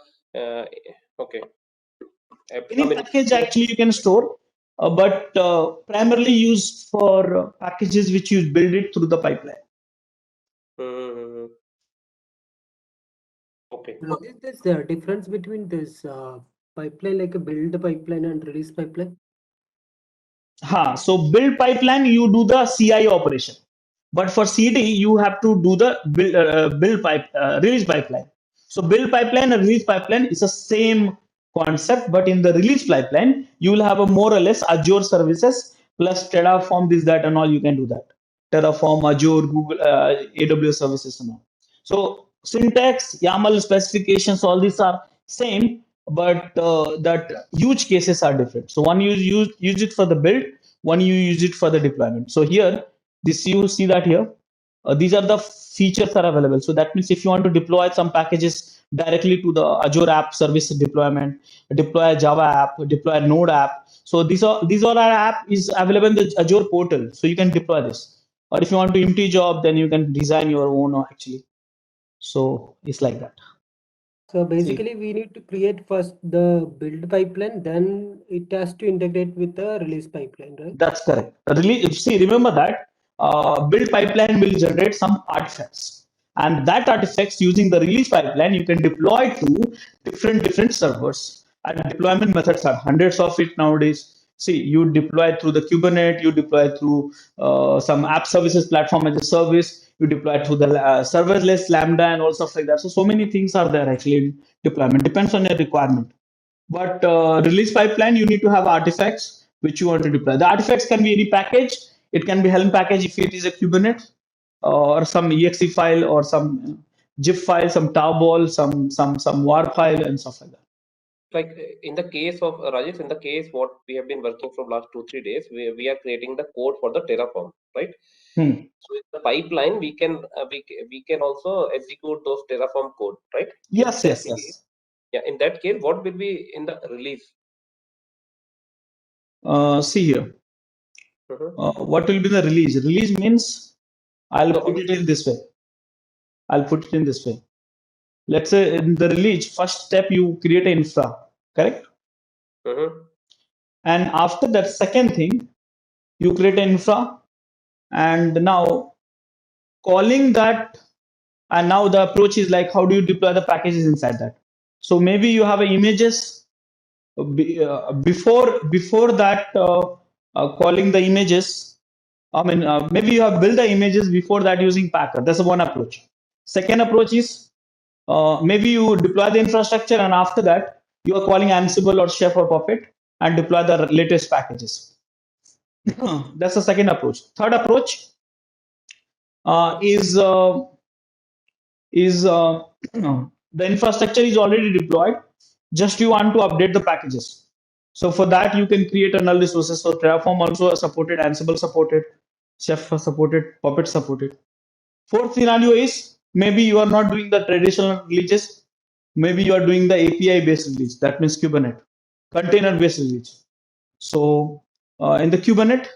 okay. I Any mean, package actually you can store, but primarily used for packages which you build it through the pipeline. mm, okay. What is this difference between this pipeline, like a build pipeline and release pipeline? So build pipeline, you do the CI operation, but for CD you have to do the release pipeline. So build pipeline and release pipeline is the same concept, but in the release pipeline you will have a more or less Azure services plus Terraform, this, that, and all. You can do that. Terraform, Azure, Google, AWS services and all. So syntax, YAML specifications, all these are same, but that use cases are different. So one you use it for the build, one you use it for the deployment. So here, this you see that here, these are the features that are available. So that means if you want to deploy some packages directly to the Azure app service deployment, deploy a Java app, deploy a Node app. So these all are app is available in the Azure portal. So you can deploy this. Or if you want to empty job, then you can design your own actually. So it's like that. So basically, we need to create first the build pipeline, then it has to integrate with the release pipeline, right? That's correct. Really, see, remember that build pipeline will generate some artifacts, and that artifacts using the release pipeline you can deploy to different servers. And deployment methods are hundreds of it nowadays. See, you deploy through the Kubernetes, you deploy through some app services platform as a service, you deploy through the serverless Lambda and all stuff like that. So many things are there actually in deployment. Depends on your requirement. But release pipeline, you need to have artifacts which you want to deploy. The artifacts can be any package. It can be Helm package if it is a Kubernetes, or some exe file, or some zip file, some tarball, some war file, and stuff like that. Like in the case of Rajesh, in the case what we have been working from last 2-3 days, we are creating the code for the Terraform, right? So in the pipeline, we can also execute those Terraform code, right? Yes. Yeah. In that case, what will be in the release? See here. What will be the release? Release means I'll put it in this way. Let's say in the release, first step you create an infra, correct? And after that, second thing, you create an infra, and now calling that, and now the approach is like, how do you deploy the packages inside that? So maybe you have images before that, calling the images. I mean, maybe you have built the images before that using Packer. That's one approach. Second approach is maybe you deploy the infrastructure, and after that you are calling Ansible or Chef or Puppet and deploy the latest packages. That's the second approach. Third approach is the infrastructure is already deployed. Just you want to update the packages. So for that, you can create a null resources. So Terraform also supported, Ansible supported, Chef supported, Puppet supported. Fourth scenario is maybe you are not doing the traditional releases. Maybe you are doing the API based release. That means Kubernetes, container based release. So in the Kubernetes,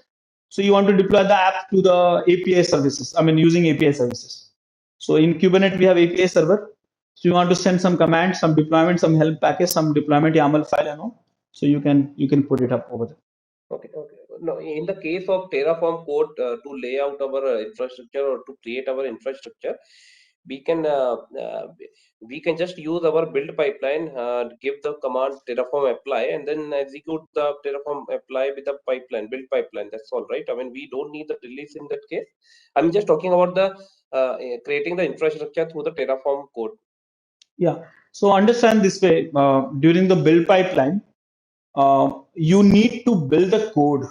so you want to deploy the app to the API services. I mean, using API services. So in Kubernetes, we have API server. So you want to send some commands, some deployment, some help package, some deployment YAML file, and all. So you can put it up over there. Okay. No, in the case of Terraform code to lay out our infrastructure or to create our infrastructure, we can just use our build pipeline, give the command Terraform apply, and then execute the Terraform apply with the pipeline, build pipeline. That's all, right? I mean, we don't need the release in that case. I'm just talking about the creating the infrastructure through the Terraform code. Yeah. So understand this way, during the build pipeline, you need to build the code.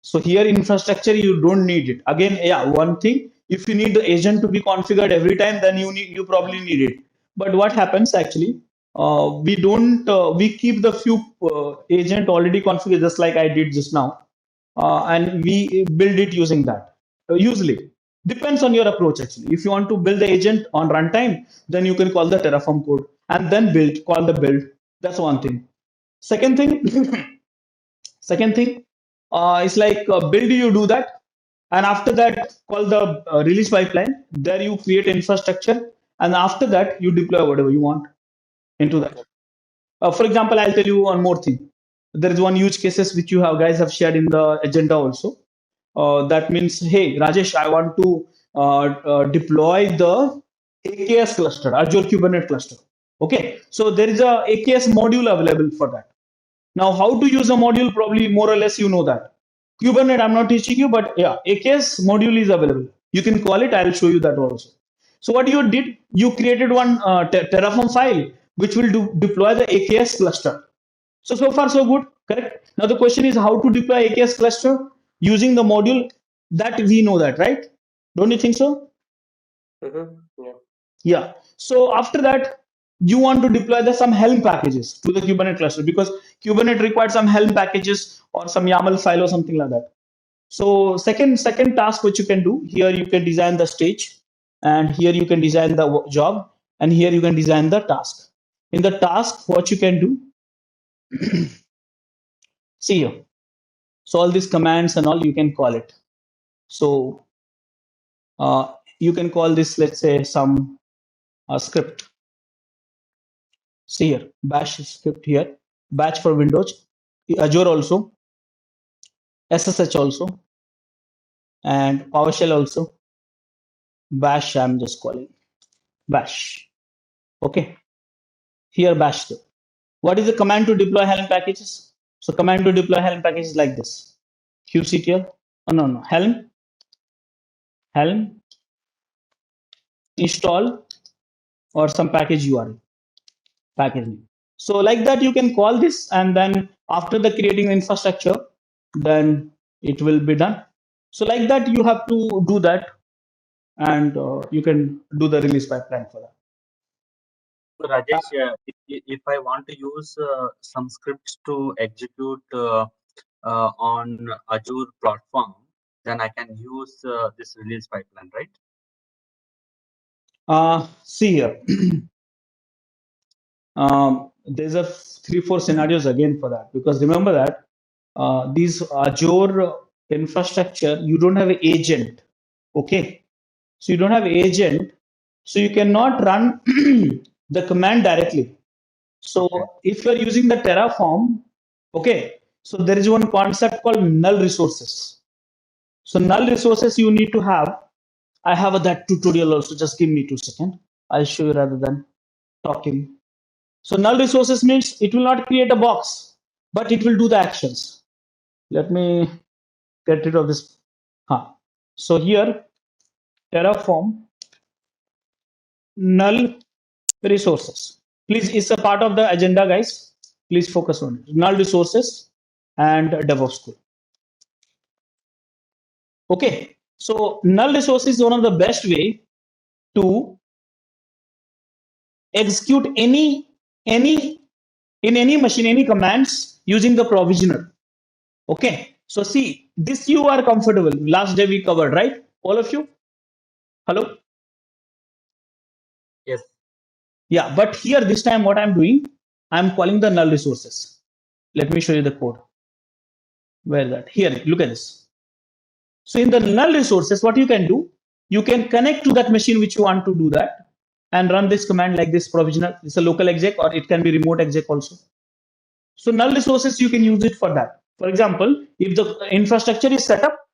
So here infrastructure, you don't need it. Again, yeah, one thing, if you need the agent to be configured every time, then you probably need it. But what happens actually, we don't we keep the few agent already configured just like I did just now, and we build it using that. Usually depends on your approach actually. If you want to build the agent on runtime, then you can call the Terraform code and then call the build. That's one thing. Second thing, second thing is like build, you do that, and after that call the release pipeline. There you create infrastructure, and after that you deploy whatever you want into that. For example, I'll tell you one more thing. There is one use cases which you have guys have shared in the agenda also. That means, hey, Rajesh, I want to deploy the AKS cluster, Azure Kubernetes cluster. Okay, so there is a AKS module available for that. Now, how to use a module? Probably more or less you know that. Kubernetes, I'm not teaching you, but yeah, AKS module is available. You can call it. I'll show you that also. So what you did, you created one Terraform file which will deploy the AKS cluster. So far so good, correct? Now the question is how to deploy AKS cluster using the module that we know that, right? Don't you think so? Yeah. Yeah. So after that, you want to deploy some Helm packages to the Kubernetes cluster because Kubernetes requires some Helm packages or some YAML file or something like that. So second task which you can do here, you can design the stage, and here you can design the job, and here you can design the task. In the task, what you can do, see here. So all these commands and all you can call it. So you can call this, let's say, some script. See here, bash script here, batch for Windows, Azure also, SSH also, and PowerShell also. Bash, I'm just calling bash. Okay, here bash script. What is the command to deploy Helm packages? So command to deploy Helm packages like this: qctl, no, Helm install or some package URL, package name. So like that you can call this, and then after the creating the infrastructure, then it will be done. So like that you have to do that, and you can do the release pipeline for that. So Rajesh, if I want to use some scripts to execute on Azure platform, then I can use this release pipeline, right? See here. There's a 3-4 scenarios again for that, because remember that these Azure infrastructure, you don't have an agent. Okay, so you don't have agent, so you cannot run the command directly. So if you are using the Terraform, okay, so there is one concept called null resources. So null resources you need to have. I have that tutorial also. Just give me 2 seconds. I'll show you rather than talking. So null resources means it will not create a box, but it will do the actions. Let me get rid of this. So here, Terraform null resources. Please, it's a part of the agenda, guys. Please focus on it. Null resources and DevOpsSchool. Okay. So null resources is one of the best way to execute any in any machine, any commands using the provisioner. Okay, so see, this you are comfortable. Last day we covered, right? All of you? Hello? Yes. Yeah, but here this time what I'm doing, I'm calling the null resources. Let me show you the code. Where that? Here, look at this. So in the null resources, what you can do, you can connect to that machine which you want to do that and run this command like this provisioner. It's a local exec, or it can be remote exec also. So null resources, you can use it for that. For example, if the infrastructure is set up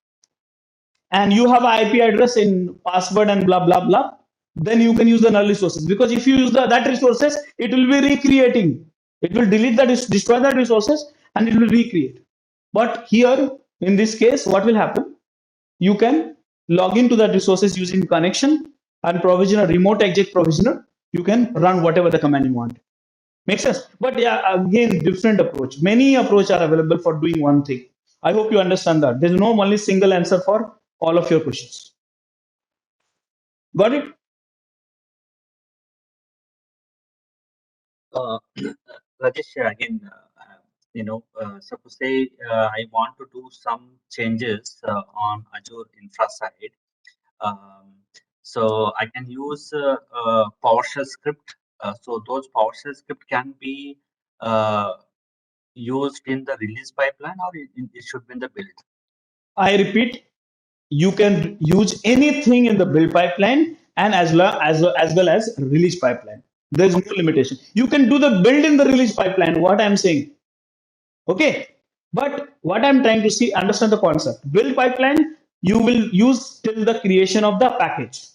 and you have an IP address in password and blah, blah, blah, then you can use the null resources, because if you use that resources, it will be recreating. It will delete that, destroy that resources, and it will recreate. But here, in this case, what will happen? You can log into that resources using connection and provision a remote exec provisioner. You can run whatever the command you want. Makes sense? But yeah, again, different approach. Many approach are available for doing one thing. I hope you understand that. There's no only single answer for all of your questions. Got it? Rajesh, again, suppose say I want to do some changes on Azure infra side. So I can use PowerShell script. So those PowerShell script can be used in the release pipeline, or it should be in the build. I repeat, you can use anything in the build pipeline and as well as release pipeline. There's no limitation. You can do the build in the release pipeline. What I'm saying, okay. But what I'm trying to see, understand the concept. Build pipeline, you will use till the creation of the package.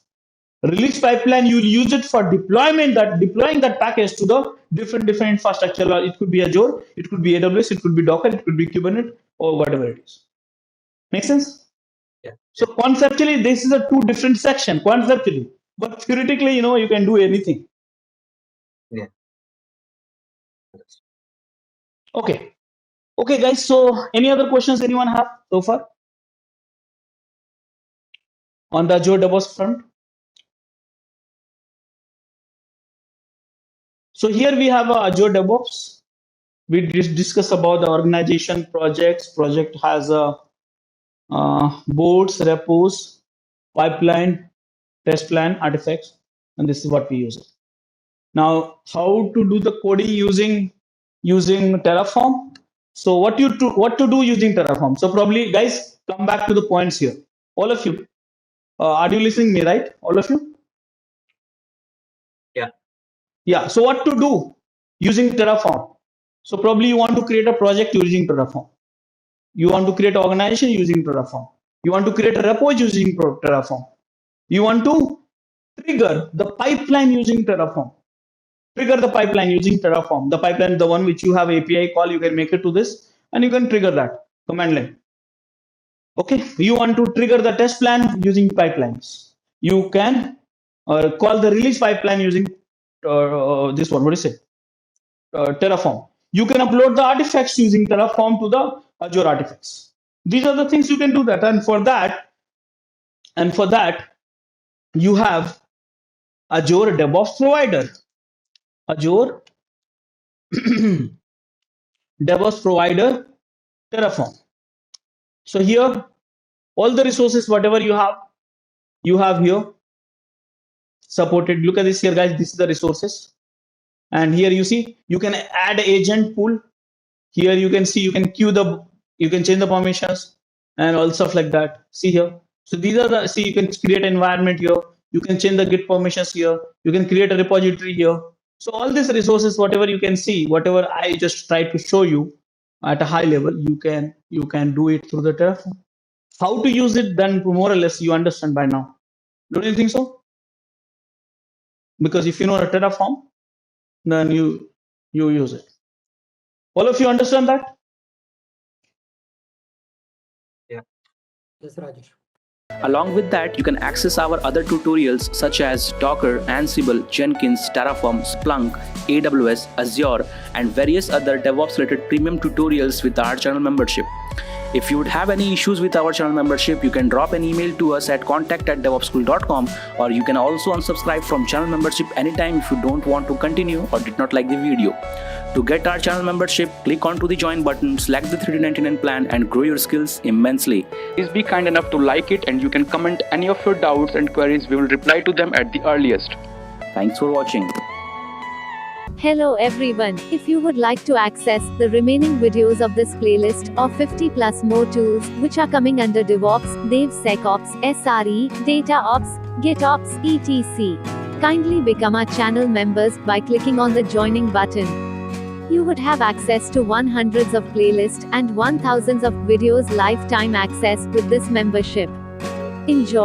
Release pipeline, you will use it for deploying that package to the different infrastructure. It could be Azure, it could be AWS, it could be Docker, it could be Kubernetes, or whatever it is. Make sense? Yeah. So conceptually, this is a two different section conceptually, but theoretically, you can do anything. Yeah. Okay, guys. So any other questions anyone have so far on the Azure DevOps front? So here we have Azure DevOps. We discuss about the organization projects. Project has a boards, repos, pipeline, test plan, artifacts, and this is what we use. Now, how to do the coding using Terraform? So what to do using Terraform? So probably, guys, come back to the points here. All of you, are you listening me? Right? All of you? Yeah. Yeah. So what to do using Terraform? So probably you want to create a project using Terraform. You want to create an organization using Terraform. You want to create a repo using Terraform. You want to trigger the pipeline using Terraform. Trigger the pipeline using Terraform. The pipeline, the one which you have API call, you can make it to this, and you can trigger that command line. Okay. You want to trigger the test plan using pipelines. You can call the release pipeline using this one. What is it? Terraform. You can upload the artifacts using Terraform to the Azure artifacts. These are the things you can do that, and for that, you have Azure DevOps provider. Azure DevOps provider Terraform. So here, all the resources, whatever you have here supported. Look at this here, guys. This is the resources, and here you see you can add agent pool. Here you can see you can you can change the permissions and all stuff like that. See here. So these are the you can create an environment here. You can change the Git permissions here. You can create a repository here. So all these resources, whatever you can see, whatever I just tried to show you at a high level, you can do it through the Terraform. How to use it, then more or less you understand by now. Don't you think so? Because if you know a Terraform, then you use it. All of you understand that? Yeah. Yes, Rajesh. Along with that, you can access our other tutorials such as Docker, Ansible, Jenkins, Terraform, Splunk, AWS, Azure, and various other DevOps related premium tutorials with our channel membership. If you would have any issues with our channel membership, you can drop an email to us at contact@devopschool.com, or you can also unsubscribe from channel membership anytime if you don't want to continue or did not like the video. To get our channel membership, click onto the join button, select the $399 plan and grow your skills immensely. Please be kind enough to like it, and you can comment any of your doubts and queries. We will reply to them at the earliest. Thanks for watching. Hello everyone. If you would like to access the remaining videos of this playlist of 50 plus more tools which are coming under DevOps, DevSecOps, SRE, DataOps, GitOps, etc., kindly become our channel members by clicking on the joining button. You would have access to 100s of playlists and 1000s of videos lifetime access with this membership. Enjoy.